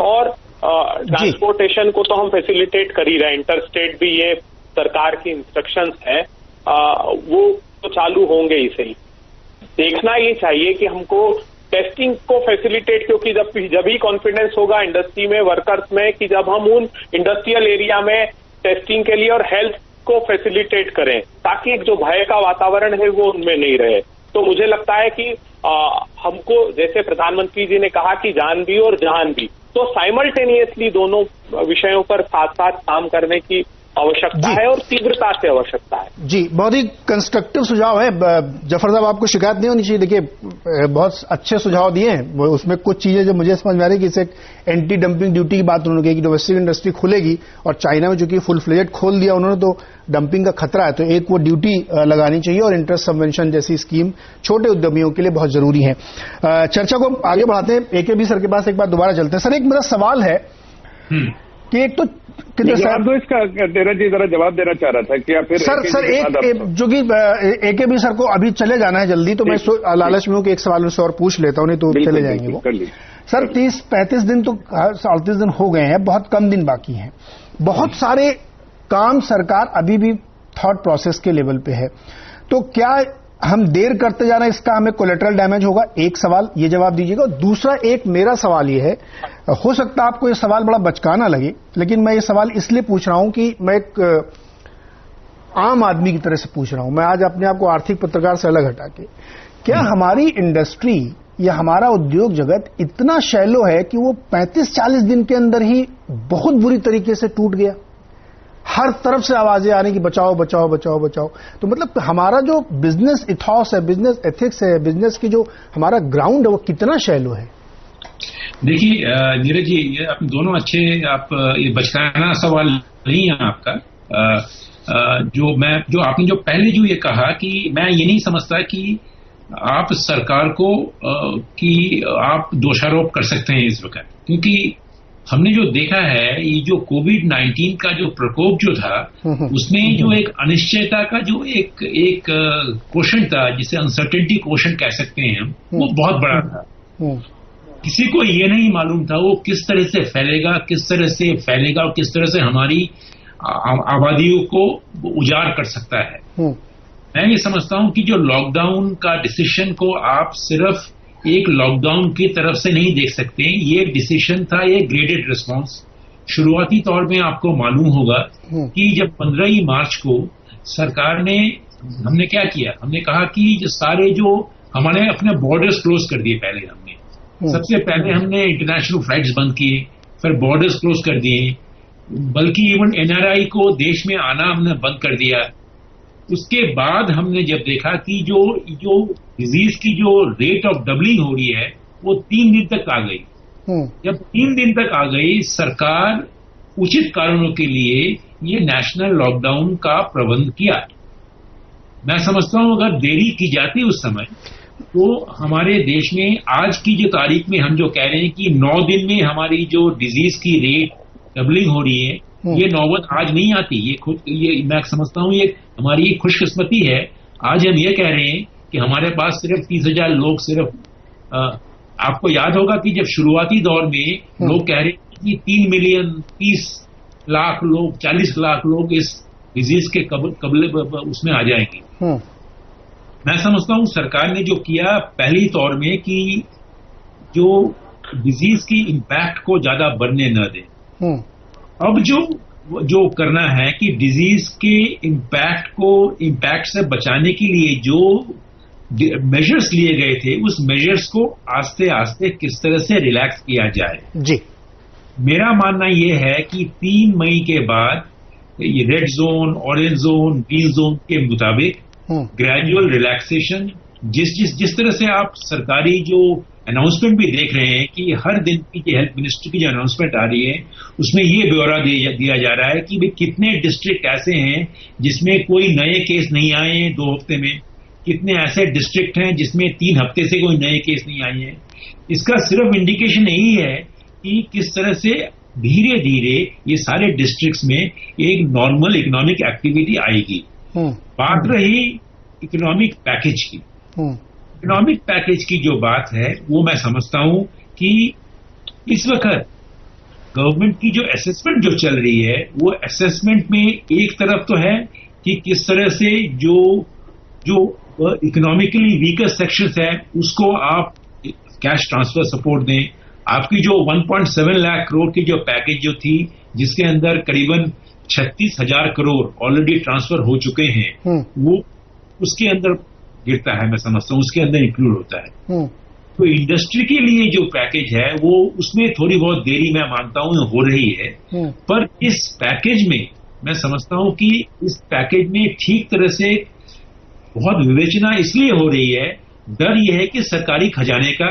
और ट्रांसपोर्टेशन को तो हम फैसिलिटेट कर ही रहे हैं, इंटर स्टेट भी ये सरकार की इंस्ट्रक्शंस है, वो तो चालू होंगे ही सही। देखना ये चाहिए कि हमको टेस्टिंग को फैसिलिटेट, क्योंकि जब ही कॉन्फिडेंस होगा इंडस्ट्री में, वर्कर्स में, कि जब हम उन इंडस्ट्रियल एरिया में टेस्टिंग के लिए और हेल्थ को फैसिलिटेट करें ताकि एक जो भय का वातावरण है वो उनमें नहीं रहे। तो मुझे लगता है कि हमको, जैसे प्रधानमंत्री जी ने कहा कि जान भी और जहान भी, तो साइमल्टेनियसली दोनों विषयों पर साथ साथ काम करने की आवश्यकता है और तीव्रता से आवश्यकता है। जी, बहुत ही कंस्ट्रक्टिव सुझाव है जफर साहब, आपको शिकायत नहीं होनी चाहिए। देखिए बहुत अच्छे सुझाव दिए हैं, उसमें कुछ चीजें जो मुझे समझ में आ रही है कि इसे एंटी डंपिंग ड्यूटी की बात उन्होंने की कि डोमेस्टिक इंडस्ट्री खुलेगी और चाइना में जो कि फुल फ्लेजेड खोल दिया उन्होंने, तो डंपिंग का खतरा है, तो एक वो ड्यूटी लगानी चाहिए और इंटरेस्ट सबवेंशन जैसी स्कीम छोटे उद्यमियों के लिए बहुत जरूरी है। चर्चा को आगे बढ़ाते हैं, एकेबी सर के पास एक बार दोबारा चलते हैं। सर, एक मेरा सवाल है कि एक तो जवाब दो इसका, तेरा जी जरा जवाब देना चाह रहा था कि या फिर सर एक जो कि एकेबी सर को अभी चले जाना है जल्दी, तो मैं लालच में हूं कि एक सवाल उनसे और पूछ लेता हूं, नहीं तो चले जाएंगे वो। सर 30-35 दिन तो 38 दिन हो गए हैं, बहुत कम दिन बाकी हैं, बहुत सारे काम सरकार अभी भी थॉट प्रोसेस के लेवल पे है, तो क्या हम देर करते जा रहे हैं, इसका हमें कोलेटरल डैमेज होगा? एक सवाल ये जवाब दीजिएगा। दूसरा एक मेरा सवाल ये है, हो सकता है आपको ये सवाल बड़ा बचकाना लगे, लेकिन मैं ये सवाल इसलिए पूछ रहा हूं कि मैं एक आम आदमी की तरह से पूछ रहा हूं, मैं आज अपने आप को आर्थिक पत्रकार से अलग हटा के, क्या हमारी इंडस्ट्री या हमारा उद्योग जगत इतना शैलो है कि वो 35-40 दिन के अंदर ही बहुत बुरी तरीके से टूट गया? हर तरफ से आवाजें आ रही कि बचाओ बचाओ बचाओ बचाओ। तो मतलब हमारा जो बिजनेस इथॉस है, बिजनेस एथिक्स है, बिजनेस की जो हमारा ग्राउंड है, वो कितना शैलो है? देखिए नीरज जी, ये आप दोनों अच्छे, आप ये बचकाना सवाल नहीं है आपका। जो आपने जो पहले जो ये कहा कि मैं ये नहीं समझता कि आप सरकार को कि आप दोषारोप कर सकते हैं इस वक्त, क्योंकि हमने जो देखा है, ये जो कोविड-19 का जो प्रकोप जो था, उसमें जो एक अनिश्चयता का जो एक क्वेश्चन था, जिसे अनसर्टेनिटी क्वेश्चन कह सकते हैं हम, वो बहुत बड़ा था। किसी को ये नहीं मालूम था वो किस तरह से फैलेगा और किस तरह से हमारी आबादियों को उजाड़ कर सकता है। मैं ये समझता हूं कि जो लॉकडाउन का डिसीजन को आप सिर्फ एक लॉकडाउन की तरफ से नहीं देख सकते, ये डिसीजन था, ये ग्रेडेड रिस्पांस। शुरुआती तौर में आपको मालूम होगा कि जब 15 मार्च को सरकार ने, हमने क्या किया, हमने कहा कि जो सारे जो हमारे अपने बॉर्डर्स क्लोज कर दिए। पहले हमने सबसे पहले हमने इंटरनेशनल फ्लाइट्स बंद किए, फिर बॉर्डर्स क्लोज कर दिए, बल्कि इवन एनआरआई को देश में आना हमने बंद कर दिया। उसके बाद हमने जब देखा कि जो डिजीज की जो रेट ऑफ डबलिंग हो रही है वो 3 दिन तक आ गई। जब 3 दिन तक आ गई, सरकार उचित कारणों के लिए ये नेशनल लॉकडाउन का प्रबंध किया। मैं समझता हूं अगर देरी की जाती उस समय, तो हमारे देश में आज की जो तारीख में हम जो कह रहे हैं कि 9 दिन में हमारी जो डिजीज की रेट डबलिंग हो रही है, ये नौबत आज नहीं आती। ये मैं समझता हूं ये हमारी खुशकिस्मती है। आज हम ये कह रहे हैं कि हमारे पास सिर्फ 30,000 लोग, सिर्फ आपको याद होगा कि जब शुरुआती दौर में लोग कह रहे हैं कि 3 मिलियन 30 लाख लोग, 40 लाख लोग इस डिजीज के कबले उसमें आ जाएंगे। मैं समझता हूं सरकार ने जो किया पहली तौर में कि जो डिजीज की इम्पैक्ट को ज्यादा बढ़ने न दें। अब जो करना है कि डिजीज के इम्पैक्ट से बचाने के लिए जो मेजर्स लिए गए थे, उस मेजर्स को आस्ते आस्ते किस तरह से रिलैक्स किया जाए। जी, मेरा मानना यह है कि 3 मई के बाद ये red zone, orange zone, green zone के मुताबिक ग्रेजुअल रिलैक्सेशन, जिस तरह से आप सरकारी जो अनाउंसमेंट भी देख रहे हैं कि हर दिन की जो हेल्थ मिनिस्ट्री की जो अनाउंसमेंट आ रही है उसमें ये ब्यौरा दिया जा रहा है कि भाई कितने डिस्ट्रिक्ट ऐसे हैं जिसमें कोई नए केस नहीं आए हैं 2 हफ्ते में, कितने ऐसे डिस्ट्रिक्ट हैं जिसमें 3 हफ्ते से कोई नए केस नहीं आए हैं। इसका सिर्फ इंडिकेशन यही है कि किस तरह से धीरे धीरे ये सारे डिस्ट्रिक्ट्स में एक नॉर्मल इकोनॉमिक एक्टिविटी आएगी। बात रही इकोनॉमिक पैकेज की, इकोनॉमिक पैकेज की जो बात है वो मैं समझता हूं कि इस वक्त गवर्नमेंट की जो असेसमेंट जो चल रही है वो असेसमेंट में एक तरफ तो है कि किस तरह से जो इकोनॉमिकली वीकर सेक्शंस है उसको आप कैश ट्रांसफर सपोर्ट दें। आपकी जो 1.7 लाख करोड़ की जो पैकेज जो थी जिसके अंदर करीबन 36,000 करोड़ ऑलरेडी ट्रांसफर हो चुके हैं वो उसके अंदर गिरता है, मैं समझता हूं उसके अंदर इंक्लूड होता है। तो इंडस्ट्री के लिए जो पैकेज है वो उसमें थोड़ी बहुत देरी मैं मानता हूं हो रही है, पर इस पैकेज में मैं समझता हूं कि इस पैकेज में ठीक तरह से बहुत विवेचना इसलिए हो रही है, डर यह है कि सरकारी खजाने का,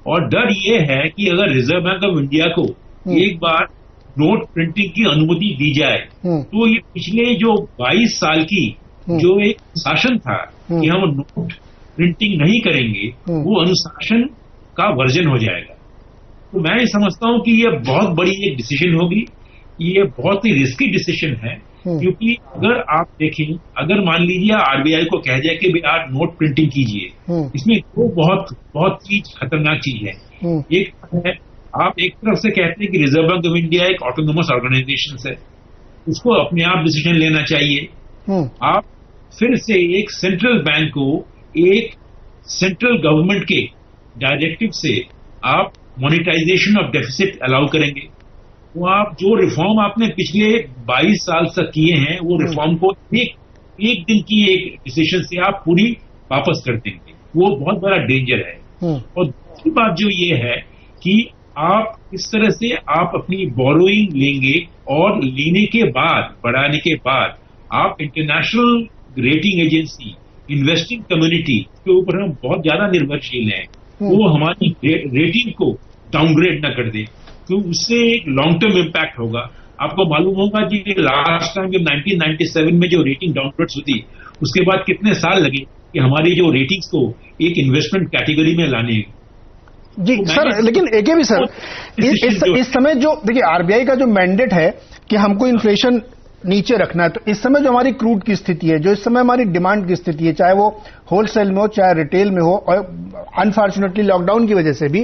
और डर यह है कि अगर रिजर्व बैंक ऑफ इंडिया को एक बार नोट प्रिंटिंग की अनुमति दी जाए तो ये पिछले जो 22 साल की जो एक शासन था कि हम नोट प्रिंटिंग नहीं करेंगे वो अनुशासन का वर्जन हो जाएगा। तो मैं ये समझता हूं कि ये बहुत बड़ी एक डिसीजन होगी, ये बहुत ही रिस्की डिसीजन है, क्योंकि अगर आप देखें, अगर मान लीजिए आरबीआई को कह जाए कि भाई आप नोट प्रिंटिंग कीजिए, इसमें तो बहुत चीज खतरनाक चीज है। एक है आप एक तरफ से कहते हैं कि रिजर्व बैंक ऑफ इंडिया एक ऑटोनोमस ऑर्गेनाइजेशन है, उसको अपने आप डिसीजन लेना चाहिए। आप फिर से एक सेंट्रल बैंक को एक सेंट्रल गवर्नमेंट के डायरेक्टिव से आप मॉनिटाइजेशन ऑफ डेफिसिट अलाउ करेंगे, वो आप जो रिफॉर्म आपने पिछले 22 साल तक किए हैं वो रिफॉर्म को एक दिन की एक डिसीजन से आप पूरी वापस कर देंगे, वो बहुत बड़ा डेंजर है। और दूसरी बात जो ये है कि आप इस तरह से आप अपनी बोरोइंग लेंगे और लेने के बाद, बढ़ाने के बाद आप international rating agency, investing community के ऊपर हम बहुत ज्यादा निर्भरशील हैं, वो हमारी रेटिंग को डाउनग्रेड न कर दे, क्योंकि उससे एक लॉन्ग टर्म इम्पैक्ट होगा। आपको मालूम होगा कि लास्ट टाइम जब 1997 में जो रेटिंग डाउनग्रेड्स हुई उसके बाद कितने साल लगे कि हमारी जो रेटिंग्स को एक इन्वेस्टमेंट कैटेगरी में लाने। जी तो सर, लेकिन एके भी सर इस समय जो देखिए आरबीआई का जो मैंडेट है कि हमको इन्फ्लेशन नीचे रखना है, तो इस समय जो हमारी क्रूड की स्थिति है, जो इस समय हमारी डिमांड की स्थिति है, चाहे वो होलसेल में हो चाहे रिटेल में हो, और अनफॉर्चुनेटली लॉकडाउन की वजह से भी,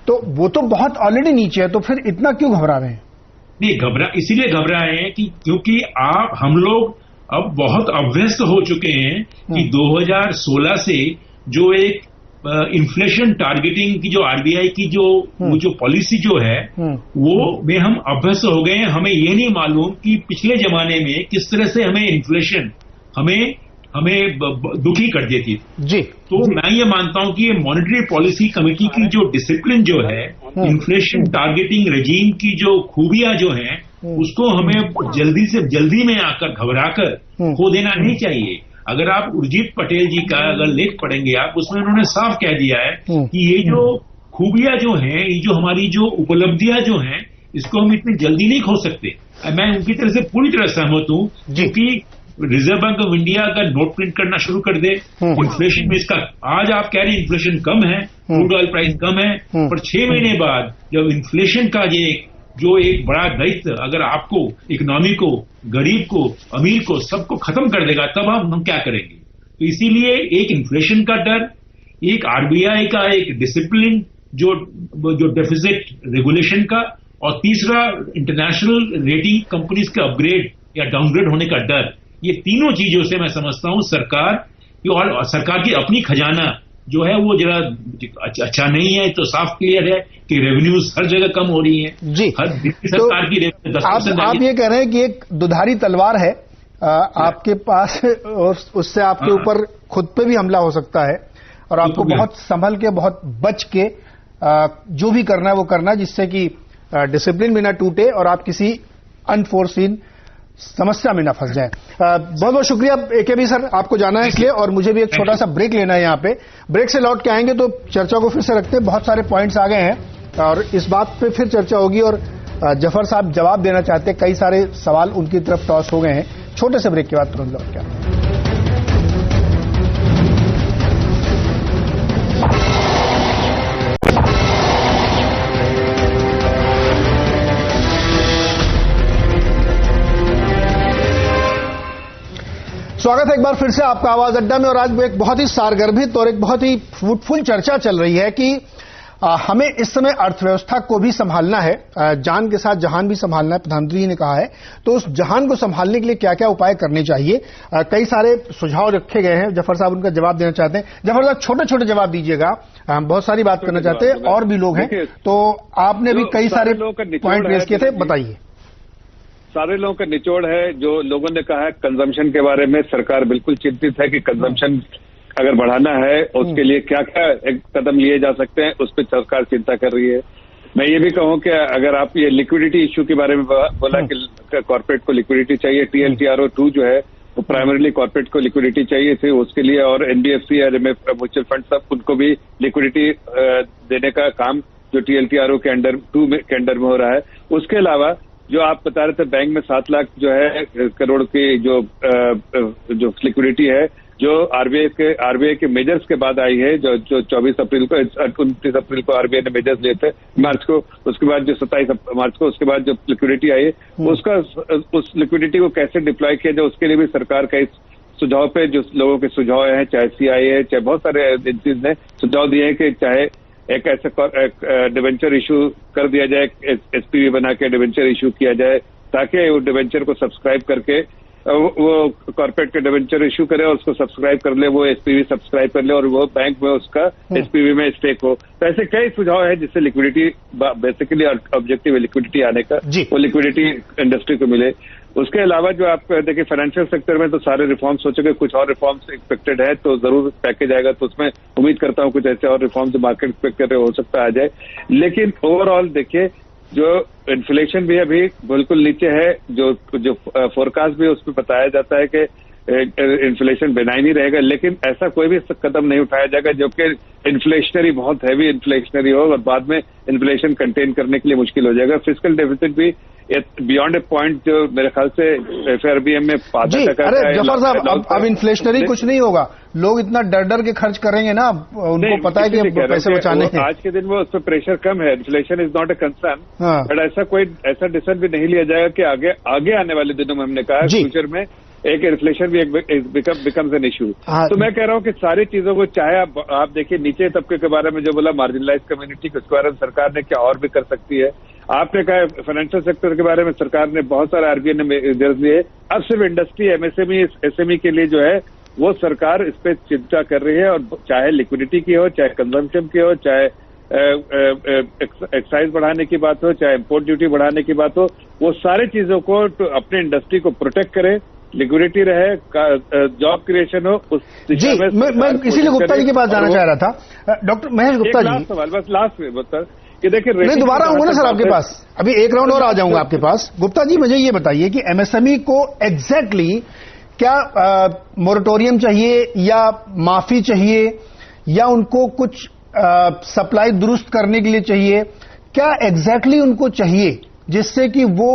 तो वो तो बहुत ऑलरेडी नीचे है, तो फिर इतना क्यों घबरा रहे हैं? नहीं, इसीलिए घबरा रहे हैं कि क्योंकि हम लोग अब बहुत अभ्यस्त हो चुके हैं कि 2016 से जो एक इन्फ्लेशन टारगेटिंग की जो आरबीआई की जो पॉलिसी जो है वो में हम अभ्यस्त हो गए हैं। हमें ये नहीं मालूम कि पिछले जमाने में किस तरह से हमें इन्फ्लेशन हमें दुखी कर देती जी। तो मैं ये मानता हूं कि ये मॉनेटरी पॉलिसी कमेटी की जो डिसिप्लिन जो है, इन्फ्लेशन टारगेटिंग रेजीम की जो खूबियां जो हैं उसको हमें जल्दी में आकर घबराकर खो देना नहीं चाहिए। अगर आप उर्जित पटेल जी का अगर लेख पढ़ेंगे आप, उसमें उन्होंने साफ कह दिया है कि ये जो खूबियां जो हैं, ये जो हमारी जो उपलब्धियां जो हैं, इसको हम इतनी जल्दी नहीं खो सकते। मैं उनकी तरह से पूरी तरह सहमत हूं, क्योंकि रिजर्व बैंक ऑफ इंडिया अगर नोट प्रिंट करना शुरू कर दे, इन्फ्लेशन में इसका आज आप कह रहे हैं इन्फ्लेशन कम है, क्रूड ऑयल प्राइस कम है, पर 6 महीने बाद जब इन्फ्लेशन का जो एक बड़ा दायित्व अगर आपको इकोनॉमी को, गरीब को, अमीर को, सबको खत्म कर देगा, तब हम क्या करेंगे? तो इसीलिए एक इन्फ्लेशन का डर, एक आरबीआई का एक डिसिप्लिन जो डेफिसिट रेगुलेशन का, और तीसरा इंटरनेशनल रेटिंग कंपनीज के अपग्रेड या डाउनग्रेड होने का डर, ये तीनों चीजों से मैं समझता हूं सरकार की अपनी खजाना जो है वो जरा अच्छा नहीं है। तो साफ क्लियर है कि रेवेन्यूज हर जगह कम हो रही हैं जी। हर सरकार की रेवेन्यू 10% आप ये कह रहे हैं कि एक दुधारी तलवार है आपके पास, और उससे आपके ऊपर खुद पे भी हमला हो सकता है, और आपको बहुत संभल के, बहुत बच के जो भी करना है वो करना है, जिससे कि डिसिप्लिन भी ना टूटे और आप किसी अनफोर्सीन समस्या में ना फंस जाए। बहुत बहुत शुक्रिया AKB सर, आपको जाना है इसलिए, और मुझे भी एक छोटा सा ब्रेक लेना है यहाँ पे। ब्रेक से लौट के आएंगे तो चर्चा को फिर से रखते हैं। बहुत सारे पॉइंट्स आ गए हैं और इस बात पे फिर चर्चा होगी, और जफर साहब जवाब देना चाहते हैं। कई सारे सवाल उनकी तरफ टॉस हो गए हैं। छोटे से ब्रेक के बाद तुरंत लौट के आते हैं। स्वागत है एक बार फिर से आपका आवाज अड्डा में, और आज एक बहुत ही सारगर्भित और एक बहुत ही फ्रूटफुल चर्चा चल रही है कि हमें इस समय अर्थव्यवस्था को भी संभालना है, जान के साथ जहान भी संभालना है, प्रधानमंत्री जी ने कहा है। तो उस जहान को संभालने के लिए क्या क्या उपाय करने चाहिए, कई सारे सुझाव रखे गए हैं। जफर साहब उनका जवाब देना चाहते हैं। जफर साहब छोटे छोटे जवाब दीजिएगा, हम बहुत सारी बात करना चाहते हैं, और भी लोग हैं, तो आपने भी कई सारे पॉइंट पेश किए थे, बताइए। सारे लोगों का निचोड़ है। जो लोगों ने कहा है कंजम्पशन के बारे में, सरकार बिल्कुल चिंतित है कि कंजम्पशन अगर बढ़ाना है उसके लिए क्या क्या एक कदम लिए जा सकते हैं, उस पर सरकार चिंता कर रही है। मैं ये भी कहूं कि अगर आप ये लिक्विडिटी इश्यू के बारे में बोला कि कॉर्पोरेट को लिक्विडिटी चाहिए, TLTRO2 जो है वो प्राइमरीली कॉर्पोरेट को लिक्विडिटी चाहिए थे, उसके लिए, और NBFC और म्यूचुअल फंड सब उनको भी लिक्विडिटी देने का काम जो TLTRO के अंडर में हो रहा है। उसके अलावा जो आप बता रहे थे बैंक में 7 लाख जो है करोड़ की जो लिक्विडिटी है, जो आरबीआई के मेजर्स के बाद आई है, जो 29 अप्रैल को आरबीआई ने मेजर्स लिए थे मार्च को, उसके बाद जो 27 मार्च को, उसके बाद जो लिक्विडिटी आई है उस लिक्विडिटी को कैसे डिप्लॉय किया जाए, उसके लिए भी सरकार का इस सुझाव पे जो लोगों के सुझाव हैं, चाहे CII है, चाहे बहुत सारे एजेंसीज ने सुझाव दिए हैं कि चाहे एक ऐसा डिवेंचर इशू कर दिया जाए, SPV बना के डिवेंचर इशू किया जाए, ताकि वो डिवेंचर को सब्सक्राइब करके वो कॉर्पोरेट के डिवेंचर इशू करे और उसको सब्सक्राइब कर ले, वो SPV सब्सक्राइब कर ले और वो बैंक में उसका SPV में स्टेक हो। तो ऐसे कई सुझाव है जिससे लिक्विडिटी, बेसिकली ऑब्जेक्टिव है लिक्विडिटी आने का, वो लिक्विडिटी इंडस्ट्री को मिले। उसके अलावा जो आप देखिए फाइनेंशियल सेक्टर में तो सारे रिफॉर्म्स हो चुके, कुछ और रिफॉर्म्स एक्सपेक्टेड है, तो जरूर पैकेज आएगा, तो उसमें उम्मीद करता हूं कुछ ऐसे और रिफॉर्म्स जो मार्केट एक्सपेक्ट कर रहे हो सकता आ जाए। लेकिन ओवरऑल देखिए जो इन्फ्लेशन भी अभी बिल्कुल नीचे है, जो फोरकास्ट भी उसमें बताया जाता है कि इन्फ्लेशन बेनाइन ही रहेगा, लेकिन ऐसा कोई भी कदम नहीं उठाया जाएगा जो कि इन्फ्लेशनरी, बहुत हैवी इन्फ्लेशनरी हो और बाद में इन्फ्लेशन कंटेन करने के लिए मुश्किल हो जाएगा। फिस्कल डेफिसिट भी बियॉन्ड ए पॉइंट जो मेरे ख्याल से FRBM में 5%। अरे जफर साहब, अब इन्फ्लेशनरी कुछ नहीं होगा, लोग इतना डर के खर्च करेंगे ना, उनको पता है कि पैसे बचाने हैं। आज के दिन में उस पर प्रेशर कम है, inflation is not a concern, but ऐसा डिसीजन भी नहीं लिया जाएगा कि आगे आने वाले दिनों में, हमने कहा फ्यूचर में एक इन्फ्लेशन भी बिकम्स एन इशू। तो मैं कह रहा हूं कि सारी चीजों को, चाहे आप देखिए नीचे तबके के बारे में जो बोला, मार्जिनलाइज कम्युनिटी के, उसके बारे में सरकार ने क्या और भी कर सकती है। आपने कहा फाइनेंशियल सेक्टर के बारे में सरकार ने बहुत सारे RBI ने मेजर्स लिए। अब सिर्फ इंडस्ट्री, MSME, SME के लिए जो है वो सरकार इस पे चिंता कर रही है, और चाहे लिक्विडिटी की हो, चाहे कंजम्पशन की हो, चाहे एक्साइज बढ़ाने की बात हो, चाहे इम्पोर्ट ड्यूटी बढ़ाने की बात हो, वो सारी चीजों को तो अपने इंडस्ट्री को प्रोटेक्ट करे, लिक्विडिटी रहे, जॉब क्रिएशन हो, उस दिशा में। मैं इसीलिए गुप्ता जी के पास जाना चाह रहा था, डॉक्टर महेश गुप्ता जी। लास्ट सवाल, बस लास्ट में बता कि देखिए, नहीं दोबारा आऊंगा ना सर आपके पास, अभी एक राउंड और आ जाऊंगा आपके पास। गुप्ता जी मुझे ये बताइए कि MSME को एग्जैक्टली क्या मोरेटोरियम चाहिए, या माफी चाहिए, या उनको कुछ सप्लाई दुरुस्त करने के लिए चाहिए, क्या एग्जैक्टली उनको चाहिए जिससे कि वो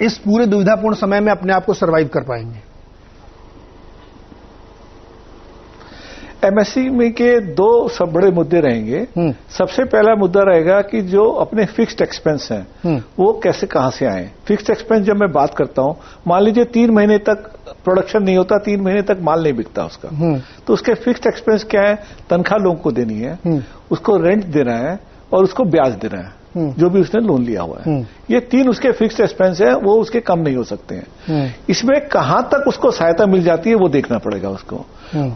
इस पूरे दुविधापूर्ण समय में अपने आप को सर्वाइव कर पाएंगे? MSME के 2 सब बड़े मुद्दे रहेंगे। सबसे पहला मुद्दा रहेगा कि जो अपने फिक्स्ड एक्सपेंस हैं वो कैसे, कहां से आए। फिक्स्ड एक्सपेंस जब मैं बात करता हूं, मान लीजिए 3 महीने तक प्रोडक्शन नहीं होता, 3 महीने तक माल नहीं बिकता उसका, तो उसके फिक्स्ड एक्सपेंस क्या है? तनख्वाह लोगों को देनी है, उसको रेंट देना है, और उसको ब्याज देना है जो भी उसने लोन लिया हुआ है। ये 3 उसके फिक्स्ड एक्सपेंस है, वो उसके कम नहीं हो सकते हैं। इसमें कहां तक उसको सहायता मिल जाती है वो देखना पड़ेगा उसको।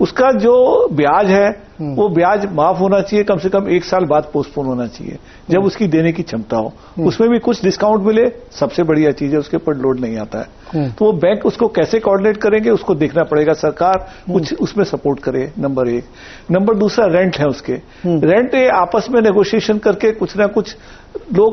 उसका जो ब्याज है वो ब्याज माफ होना चाहिए, कम से कम 1 साल बाद पोस्टपोन होना चाहिए जब उसकी देने की क्षमता हो। उसमें भी कुछ डिस्काउंट मिले, सबसे बढ़िया चीज है, उसके ऊपर लोड नहीं आता है। तो वो बैंक उसको कैसे कोऑर्डिनेट करेंगे उसको देखना पड़ेगा, सरकार कुछ उसमें सपोर्ट करे, नंबर 1। नंबर 2 रेंट है उसके, रेंट आपस में नेगोशिएशन करके कुछ ना कुछ लोग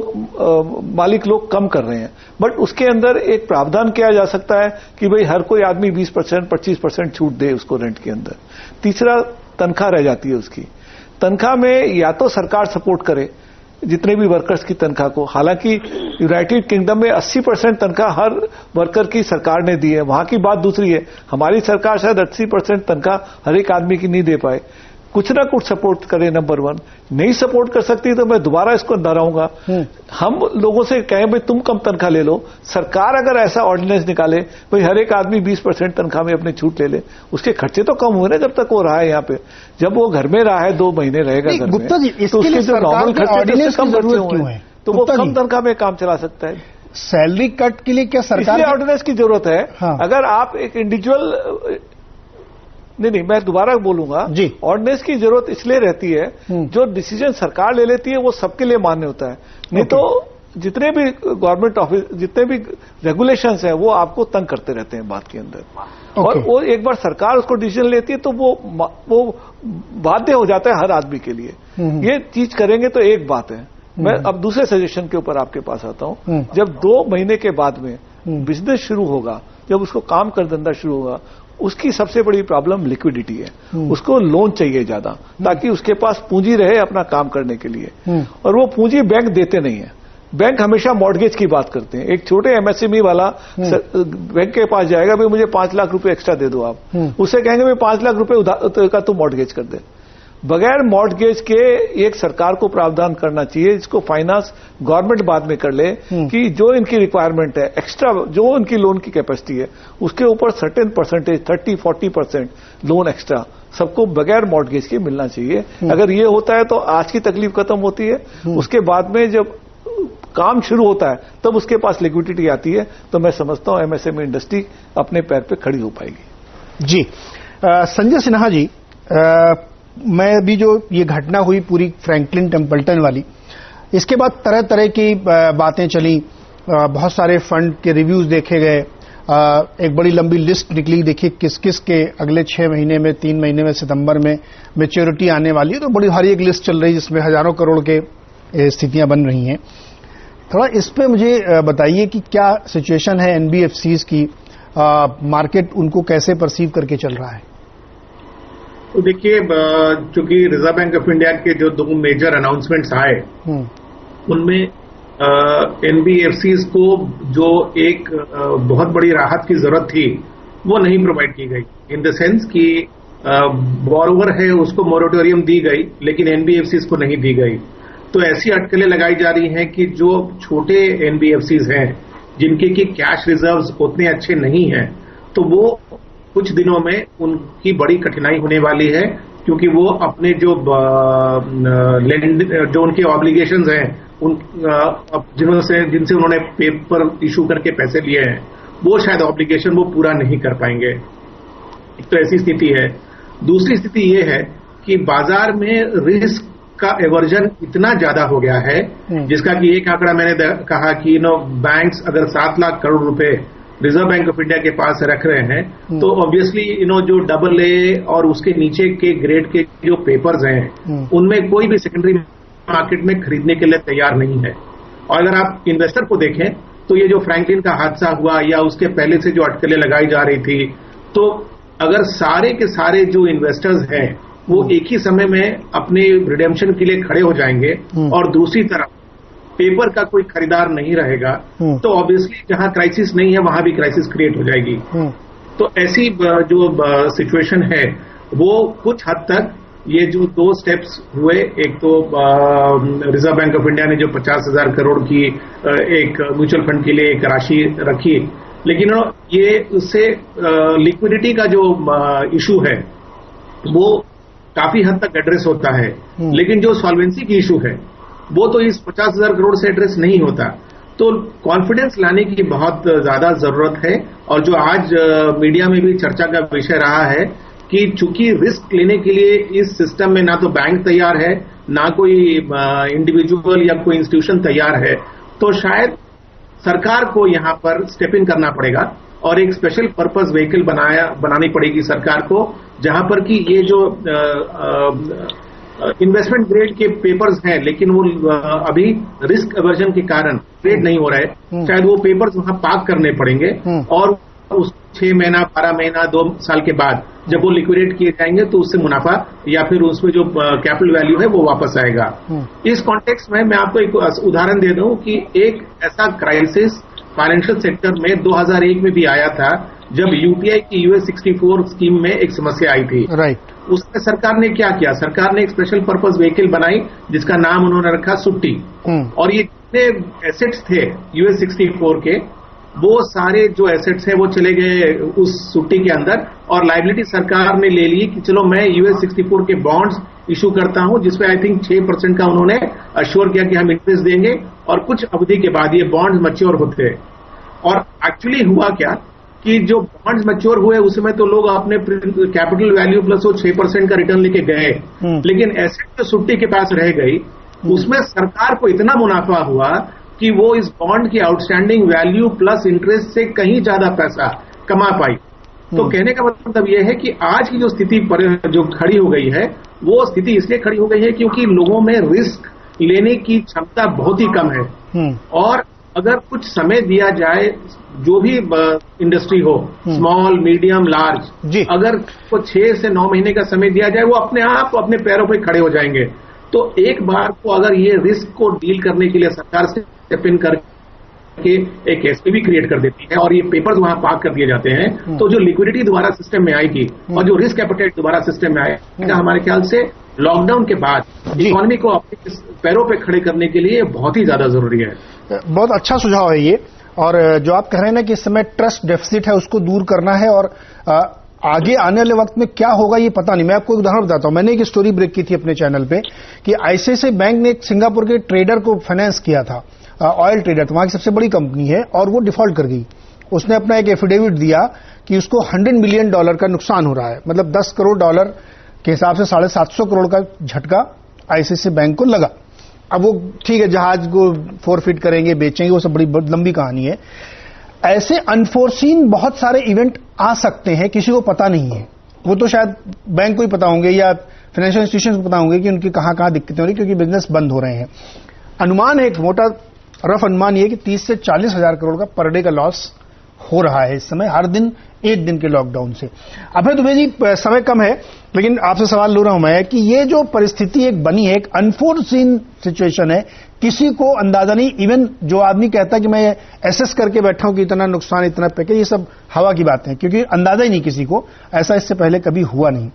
मालिक लोग कम कर रहे हैं, बट उसके अंदर एक प्रावधान किया जा सकता है कि भाई हर कोई आदमी 20% 25% छूट दे उसको रेंट के अंदर। तीसरा, तनख्वाह रह जाती है उसकी, तनख्वाह में या तो सरकार सपोर्ट करे जितने भी वर्कर्स की तनख्वाह को। हालांकि यूनाइटेड किंगडम में 80% तनख्वाह हर वर्कर की सरकार ने दी है, वहां की बात दूसरी है। हमारी सरकार शायद 80% तनख्वाह हर एक आदमी की नहीं दे पाए, कुछ ना कुछ सपोर्ट करे। नंबर 1 नहीं सपोर्ट कर सकती तो मैं दोबारा इसको दोहराऊंगा, हम लोगों से कहें भाई तुम कम तनख्वाह ले लो। सरकार अगर ऐसा ऑर्डिनेंस निकाले भाई हर एक आदमी 20% तनख्वाह में अपनी छूट ले ले, उसके खर्चे तो कम हुए ना जब तक वो रहा है यहाँ पे। जब वो घर में रहा है 2 महीने रहेगा घर में, तो उसके जो नॉर्मल खर्चे कम खर्चे हुए तो वो कम तनख्वाह में काम चला सकता है। सैलरी कट के लिए क्या सरकार ऑर्डिनेंस की जरूरत है? हाँ। अगर आप एक इंडिविजुअल नहीं, मैं दोबारा बोलूंगा, ऑर्डिनेंस की जरूरत इसलिए रहती है जो डिसीजन सरकार ले लेती है वो सबके लिए मान्य होता है, नहीं तो जितने भी गवर्नमेंट ऑफिस जितने भी रेगुलेशंस हैं वो आपको तंग करते रहते हैं बात के अंदर। और वो एक बार सरकार उसको डिसीजन लेती है तो वो बाध्य हो जाता है हर आदमी के लिए। ये चीज करेंगे तो एक बात है। मैं अब दूसरे सजेशन के ऊपर आपके पास आता हूं। जब 2 महीने के बाद में बिजनेस शुरू होगा, जब उसको काम कर धंधा शुरू होगा, उसकी सबसे बड़ी प्रॉब्लम लिक्विडिटी है। उसको लोन चाहिए ज्यादा ताकि उसके पास पूंजी रहे अपना काम करने के लिए, और वो पूंजी बैंक देते नहीं है। बैंक हमेशा मॉर्गेज की बात करते हैं। एक छोटे एमएसएमई वाला बैंक के पास जाएगा भाई मुझे 5 लाख रुपए एक्स्ट्रा दे दो आप, उससे कहेंगे भाई 5 लाख रुपए का तो मॉर्गेज कर दे। बगैर मॉर्गेज के एक सरकार को प्रावधान करना चाहिए, जिसको फाइनेंस गवर्नमेंट बाद में कर ले कि जो इनकी रिक्वायरमेंट है एक्स्ट्रा, जो उनकी लोन की कैपेसिटी है उसके ऊपर सर्टेन परसेंटेज 30-40% लोन एक्स्ट्रा सबको बगैर मॉर्गेज के मिलना चाहिए। अगर ये होता है तो आज की तकलीफ खत्म होती है। उसके बाद में जब काम शुरू होता है तब उसके पास लिक्विडिटी आती है, तो मैं समझता हूं एमएसएमई इंडस्ट्री अपने पैर पे खड़ी हो पाएगी। जी संजय सिन्हा जी, मैं अभी जो ये घटना हुई पूरी फ्रैंकलिन टेम्पल्टन वाली, इसके बाद तरह तरह की बातें चली, बहुत सारे फंड के रिव्यूज देखे गए, एक बड़ी लंबी लिस्ट निकली, देखिए किस किस के अगले 6 महीने में 3 महीने में सितंबर में मैच्योरिटी आने वाली है। तो बड़ी भारी एक लिस्ट चल रही है जिसमें हजारों करोड़ के स्थितियां बन रही हैं। थोड़ा इस पे मुझे बताइए कि क्या सिचुएशन है एनबीएफसीज की, मार्केट उनको कैसे परसीव करके चल रहा है? तो देखिए, चूंकि रिजर्व बैंक ऑफ इंडिया के जो 2 मेजर अनाउंसमेंट्स आए उनमें एनबीएफसीज को जो एक बहुत बड़ी राहत की जरूरत थी वो नहीं प्रोवाइड की गई, इन द सेंस कि बोरोवर है उसको मोरेटोरियम दी गई लेकिन एनबीएफसीज को नहीं दी गई। तो ऐसी अटकलें लगाई जा रही हैं कि जो छोटे एनबीएफसीज हैं जिनके की कैश रिजर्व्स उतने अच्छे नहीं हैं, तो वो कुछ दिनों में उनकी बड़ी कठिनाई होने वाली है, क्योंकि वो अपने जो उनके ऑब्लिगेशंस हैं जिनसे उन्होंने पेपर इशू करके पैसे लिए हैं, वो शायद ऑब्लिगेशन वो पूरा नहीं कर पाएंगे। एक तो ऐसी स्थिति है। दूसरी स्थिति ये है कि बाजार में रिस्क का एवर्जन इतना ज्यादा हो गया है, जिसका कि एक आंकड़ा मैंने कहा कि बैंक्स अगर 7 लाख करोड़ रुपए रिजर्व बैंक ऑफ इंडिया के पास रख रहे हैं, तो ऑब्वियसली जो AA और उसके नीचे के ग्रेड के जो पेपर्स हैं उनमें कोई भी सेकेंडरी मार्केट में खरीदने के लिए तैयार नहीं है। और अगर आप इन्वेस्टर को देखें तो ये जो फ्रैंकलिन का हादसा हुआ या उसके पहले से जो अटकलें लगाई जा रही थी, तो अगर सारे के सारे जो इन्वेस्टर्स हैं वो एक ही समय में अपने रिडेम्पशन के लिए खड़े हो जाएंगे और दूसरी तरफ पेपर का कोई खरीदार नहीं रहेगा, तो ऑब्वियसली जहां क्राइसिस नहीं है वहां भी क्राइसिस क्रिएट हो जाएगी। तो ऐसी जो सिचुएशन है वो कुछ हद तक ये जो 2 स्टेप्स हुए, एक तो रिजर्व बैंक ऑफ इंडिया ने जो 50,000 करोड़ की एक म्यूचुअल फंड के लिए एक राशि रखी, लेकिन ये उससे लिक्विडिटी का जो इशू है वो काफी हद तक एड्रेस होता है, लेकिन जो सॉल्वेंसी की इशू है वो तो इस 50,000 करोड़ से एड्रेस नहीं होता। तो कॉन्फिडेंस लाने की बहुत ज्यादा जरूरत है। और जो आज मीडिया में भी चर्चा का विषय रहा है कि चूंकि रिस्क लेने के लिए इस सिस्टम में ना तो बैंक तैयार है, ना कोई इंडिविजुअल या कोई इंस्टीट्यूशन तैयार है, तो शायद सरकार को यहां पर स्टेप इन करना पड़ेगा और एक स्पेशल पर्पस व्हीकल बनानी पड़ेगी सरकार को, जहां पर कि ये जो इन्वेस्टमेंट ग्रेड के पेपर्स हैं लेकिन वो अभी रिस्क अवर्जन के कारण ट्रेड नहीं हो रहा है, शायद वो पेपर्स वहां पार्क करने पड़ेंगे और उस 6 महीना 12 महीना 2 साल के बाद जब वो लिक्विडेट किए जाएंगे तो उससे मुनाफा या फिर उसमें जो कैपिटल वैल्यू है वो वापस आएगा। इस कॉन्टेक्स्ट में मैं आपको एक उदाहरण दे दूं कि एक ऐसा क्राइसिस फाइनेंशियल सेक्टर में 2001 में भी आया था जब यूटीआई की US 64 स्कीम में एक समस्या आई थी। राइट। उसमें सरकार ने क्या किया, सरकार ने एक स्पेशल पर्पस व्हीकल बनाई जिसका नाम उन्होंने रखा सुट्टी, और ये जितने एसेट्स थे US 64 के वो सारे जो एसेट्स हैं वो चले गए उस सुट्टी के अंदर और लायबिलिटी सरकार ने ले ली कि चलो मैं US 64 के बॉन्ड्स इशू करता हूं जिसपे आई थिंक 6% का उन्होंने अश्योर किया कि हम इंटरेस्ट देंगे और कुछ अवधि के बाद ये बॉन्ड्स मैच्योर होते हैं। और एक्चुअली हुआ क्या कि जो बॉन्ड्स मैच्योर हुए उसमें तो लोग अपने कैपिटल वैल्यू प्लस वो 6% का रिटर्न लेके गए, लेकिन एसेट जो सुट्टी के पास रह गई उसमें सरकार को इतना मुनाफा हुआ कि वो इस बॉन्ड की आउटस्टैंडिंग वैल्यू प्लस इंटरेस्ट से कहीं ज्यादा पैसा कमा पाई। तो कहने का मतलब यह है कि आज की जो स्थिति पर जो खड़ी हो गई है वो स्थिति इसलिए खड़ी हो गई है क्योंकि लोगों में रिस्क लेने की क्षमता बहुत ही कम है, और अगर कुछ समय दिया जाए जो भी इंडस्ट्री हो, स्मॉल मीडियम लार्ज, अगर को 6 से 9 महीने का समय दिया जाए वो अपने आप अपने पैरों पर खड़े हो जाएंगे। तो एक बार को अगर ये रिस्क को डील करने के लिए सरकार से स्टेप इन करके एक एसपीवी क्रिएट कर देती है और ये पेपर्स वहां पार्क कर दिए जाते हैं, तो जो लिक्विडिटी दोबारा सिस्टम में आएगी और जो रिस्क एपेटाइट दोबारा सिस्टम में आएगा, हमारे ख्याल से लॉकडाउन के बाद इकोनॉमी को अपने पैरों पे खड़े करने के लिए बहुत ही ज्यादा जरूरी है। बहुत अच्छा सुझाव है ये, और जो आप कह रहे हैं ना कि इस समय ट्रस्ट डेफिसिट है उसको दूर करना है और आगे आने वाले वक्त में क्या होगा ये पता नहीं। मैं आपको एक उदाहरण बताता हूं, मैंने एक स्टोरी ब्रेक की थी अपने चैनल पे कि आईसीआईसीआई बैंक ने एक सिंगापुर के ट्रेडर को फाइनेंस किया था, ऑयल ट्रेडर, वहां की सबसे बड़ी कंपनी है, और वो डिफॉल्ट कर गई। उसने अपना एक एफिडेविट दिया कि उसको $100 मिलियन का नुकसान हो रहा है, मतलब $10 करोड़ के हिसाब से 750 करोड़ का झटका आईसीआईसीआई बैंक को लगा। अब वो ठीक है, जहाज को फोरफिट करेंगे, बेचेंगे, वो सब बड़ी लंबी कहानी है। ऐसे अनफोर्सीन बहुत सारे इवेंट आ सकते हैं, किसी को पता नहीं है। वो तो शायद बैंक को ही पता होंगे या फाइनेंशियल इंस्टीट्यूशन को पता होंगे कि उनकी कहां कहां दिक्कतें हो रही, क्योंकि बिजनेस बंद हो रहे हैं। अनुमान है, एक मोटा रफ अनुमान ये कि 30 से 40 हजार करोड़ का पर डे का लॉस हो रहा है इस समय, हर दिन एक दिन के लॉकडाउन से। अभय दुबे जी, समय कम है लेकिन आपसे सवाल ले रहा हूं मैं कि ये जो परिस्थिति एक बनी है, एक अनफोर्सीन सिचुएशन है, किसी को अंदाजा नहीं। इवन जो आदमी कहता है कि मैं एसेस करके बैठा हूं कि इतना नुकसान, इतना पैकेज, ये सब हवा की बातें हैं, क्योंकि अंदाजा ही नहीं किसी को, ऐसा इससे पहले कभी हुआ नहीं।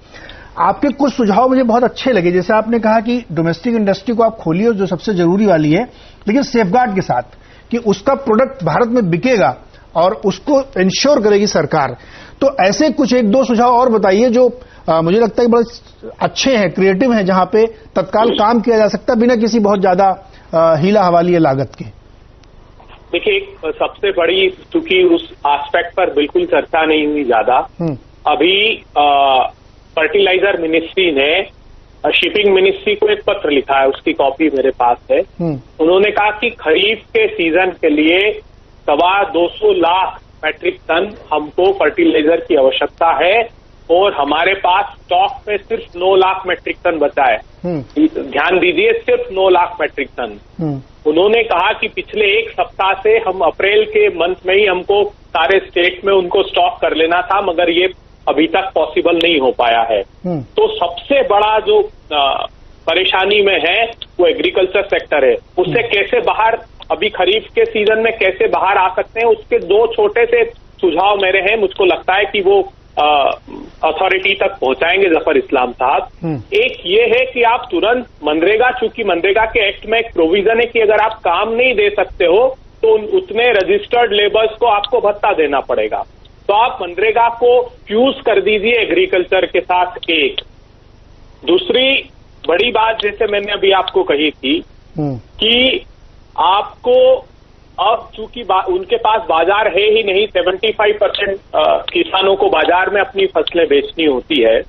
आपके कुछ सुझाव मुझे बहुत अच्छे लगे, जैसे आपने कहा कि डोमेस्टिक इंडस्ट्री को आप खोलिए जो सबसे जरूरी वाली है, लेकिन सेफगार्ड के साथ कि उसका प्रोडक्ट भारत में बिकेगा और उसको इंश्योर करेगी सरकार। तो ऐसे कुछ 1-2 सुझाव और बताइए जो मुझे लगता है बड़े अच्छे हैं, क्रिएटिव हैं, जहां पे तत्काल काम किया जा सकता है बिना किसी बहुत ज्यादा हीला हवाली या लागत के। देखिए, सबसे बड़ी, चूंकि उस एस्पेक्ट पर बिल्कुल चर्चा नहीं हुई ज्यादा, अभी फर्टिलाइजर मिनिस्ट्री ने शिपिंग मिनिस्ट्री को एक पत्र लिखा है, उसकी कॉपी मेरे पास है। उन्होंने कहा कि खरीफ के सीजन के लिए 225 लाख मैट्रिक टन हमको फर्टिलाइजर की आवश्यकता है और हमारे पास स्टॉक में सिर्फ 9 लाख मैट्रिक टन बचा है। ध्यान दीजिए, सिर्फ 9 लाख मैट्रिक टन। उन्होंने कहा कि पिछले 1 सप्ताह से हम अप्रैल के मंथ में ही हमको सारे स्टेट में उनको स्टॉक कर लेना था, मगर ये अभी तक पॉसिबल नहीं हो पाया है। तो सबसे बड़ा जो परेशानी में है वो एग्रीकल्चर सेक्टर है। उससे कैसे बाहर, अभी खरीफ के सीजन में कैसे बाहर आ सकते हैं, उसके 2 छोटे से सुझाव मेरे हैं। मुझको लगता है कि वो अथॉरिटी तक पहुंचाएंगे जफर इस्लाम साहब। एक ये है कि आप तुरंत मनरेगा, चूंकि मनरेगा के एक्ट में एक प्रोविजन है कि अगर आप काम नहीं दे सकते हो तो उतने रजिस्टर्ड लेबर्स को आपको भत्ता देना पड़ेगा। तो आप मनरेगा को फ्यूज कर दीजिए एग्रीकल्चर के साथ। एक दूसरी बड़ी बात, जैसे मैंने अभी आपको कही थी कि आपको अब चूंकि उनके पास बाजार है ही नहीं, 75% किसानों को बाजार में अपनी फसलें बेचनी होती है,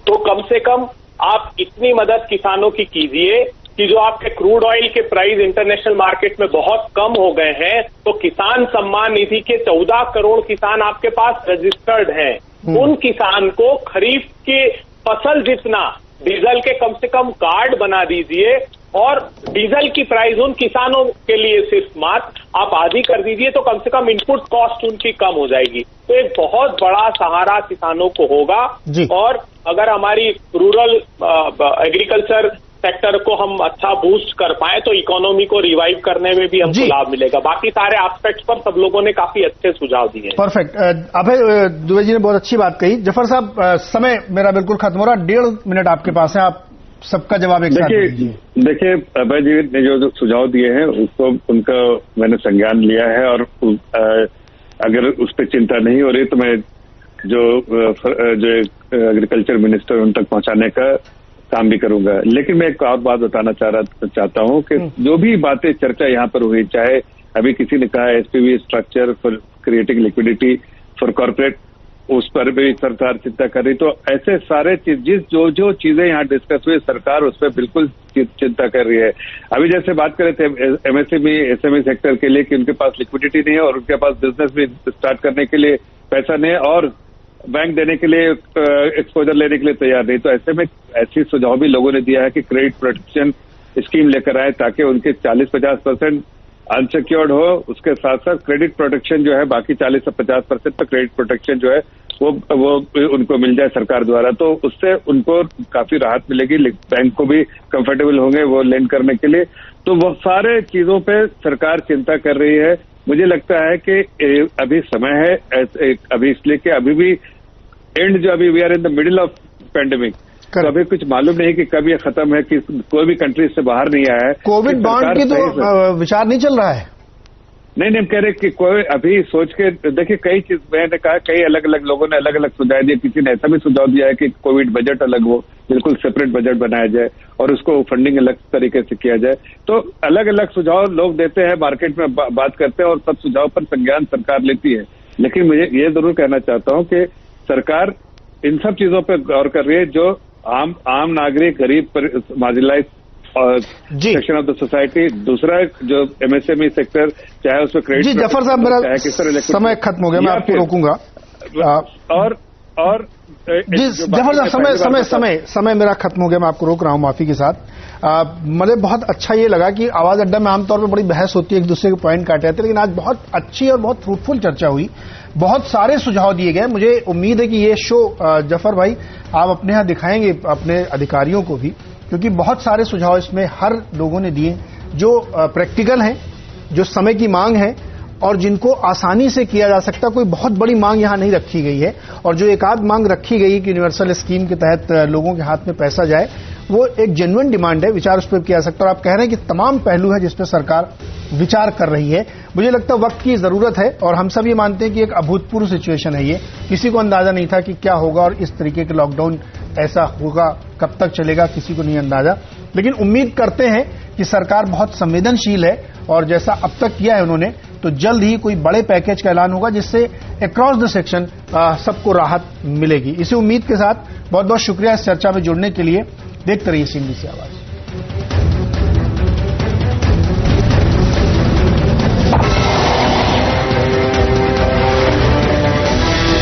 तो कम से कम आप इतनी मदद किसानों की कीजिए कि जो आपके क्रूड ऑयल के प्राइस इंटरनेशनल मार्केट में बहुत कम हो गए हैं, तो किसान सम्मान निधि के 14 करोड़ किसान आपके पास रजिस्टर्ड हैं, उन किसान को खरीफ के फसल जितना डीजल के कम से कम कार्ड बना दीजिए और डीजल की प्राइस उन किसानों के लिए सिर्फ मात्र आप आधी कर दीजिए, तो कम से कम इनपुट कॉस्ट उनकी कम हो जाएगी। तो एक बहुत बड़ा सहारा किसानों को होगा। और अगर हमारी रूरल एग्रीकल्चर सेक्टर को हम अच्छा बूस्ट कर पाए तो इकोनॉमी को रिवाइव करने में भी हमको लाभ मिलेगा। बाकी सारे एस्पेक्ट्स पर सब लोगों ने काफी अच्छे सुझाव दिए हैं। परफेक्ट। अभय दुबे जी ने बहुत अच्छी बात कही। जफर साहब, समय मेरा बिल्कुल खत्म हो रहा, 1.5 मिनट आपके पास है, आप सबका जवाब एक साथ दीजिए। देखिए, अभय जी ने जो सुझाव दिए हैं उसको उनका मैंने संज्ञान लिया है, और अगर उस पर चिंता नहीं हो रही तो मैं जो एग्रीकल्चर मिनिस्टर उन तक पहुंचाने का काम भी करूंगा। लेकिन मैं एक और बात बताना चाहता हूं कि जो भी बातें चर्चा यहाँ पर हुई, चाहे अभी किसी ने कहा SPV structure for creating liquidity for corporate, उस पर भी सरकार चिंता कर रही, तो ऐसे सारे जो चीजें यहाँ डिस्कस हुई, सरकार उस पर बिल्कुल चिंता कर रही है। अभी जैसे बात कर रहे थे एमएसएमई सेक्टर के लिए कि उनके पास लिक्विडिटी नहीं है और उनके पास बिजनेस भी स्टार्ट करने के लिए पैसा नहीं है और बैंक देने के लिए एक्सपोजर लेने के लिए तैयार नहीं, तो ऐसे में ऐसी सुझाव भी लोगों ने दिया है कि क्रेडिट प्रोटेक्शन स्कीम लेकर आए ताकि उनके 40-50% अनसिक्योर्ड हो, उसके साथ साथ क्रेडिट प्रोटेक्शन जो है बाकी 40 से 50% पर क्रेडिट प्रोटेक्शन जो है वो उनको मिल जाए सरकार द्वारा, तो उससे उनको काफी राहत मिलेगी, बैंक को भी कंफर्टेबल होंगे वो लेंड करने के लिए। तो वो सारे चीजों पे सरकार चिंता कर रही है। मुझे लगता है कि अभी समय है, अभी इसलिए कि अभी भी जो अभी we are in the middle of pandemic, तो अभी कुछ मालूम नहीं कि कब ये खत्म है, कि कोई भी कंट्री से बाहर नहीं आया है। कोविड बॉन्ड की तो विचार नहीं चल रहा है। नहीं, हम कह रहे कि कोई अभी सोच के देखिए, कई चीज मैंने कहा, कई अलग अलग लोगों ने अलग अलग सुझाव दिए। किसी ने ऐसा भी सुझाव दिया है कि कोविड बजट अलग हो, बिल्कुल सेपरेट बजट बनाया जाए और उसको फंडिंग अलग तरीके से किया जाए। तो अलग अलग सुझाव लोग देते हैं, मार्केट में बात करते हैं और सब सुझाव पर संज्ञान सरकार लेती है। लेकिन मुझे ये जरूर कहना चाहता हूं कि सरकार इन सब चीजों पर गौर कर रही है जो आम नागरिक, गरीब, marginalise section of the society, दूसरा जो एमएसएमई सेक्टर, चाहे उसमें क्रेडिट। जी जफर साहब, मेरा समय खत्म हो गया, मैं आपको रोकूंगा। और जी जफर साहब, समय मेरा खत्म हो गया, मैं आपको रोक रहा हूं माफी के साथ। मुझे बहुत अच्छा ये लगा कि आवाज अड्डा में आमतौर पर बड़ी बहस होती है, एक दूसरे के पॉइंट काटे जाते हैं, लेकिन आज बहुत अच्छी और बहुत फ्रूटफुल चर्चा हुई, बहुत सारे सुझाव दिए गए। मुझे उम्मीद है कि ये शो जफर भाई आप अपने यहां दिखाएंगे अपने अधिकारियों को भी, क्योंकि बहुत सारे सुझाव इसमें हर लोगों ने दिए जो प्रैक्टिकल हैं, जो समय की मांग है और जिनको आसानी से किया जा सकता। कोई बहुत बड़ी मांग यहां नहीं रखी गई है, और जो एक आध मांग रखी गई कि यूनिवर्सल स्कीम के तहत लोगों के हाथ में पैसा जाए, वो एक जेन्युइन डिमांड है, विचार उस पर किया जा सकता है। और आप कह रहे हैं कि तमाम पहलू है जिस पर सरकार विचार कर रही है। मुझे लगता है वक्त की जरूरत है, और हम सब ये मानते हैं कि एक अभूतपूर्व सिचुएशन है ये, किसी को अंदाजा नहीं था कि क्या होगा और इस तरीके के लॉकडाउन ऐसा होगा, कब तक चलेगा, किसी को नहीं अंदाजा। लेकिन उम्मीद करते हैं कि सरकार बहुत संवेदनशील है और जैसा अब तक किया है उन्होंने, तो जल्द ही कोई बड़े पैकेज का ऐलान होगा जिससे अक्रॉस द सेक्शन सबको राहत मिलेगी। इसी उम्मीद के साथ बहुत बहुत शुक्रिया इस चर्चा में जुड़ने के लिए। देखते रहिए CNBC आवाज।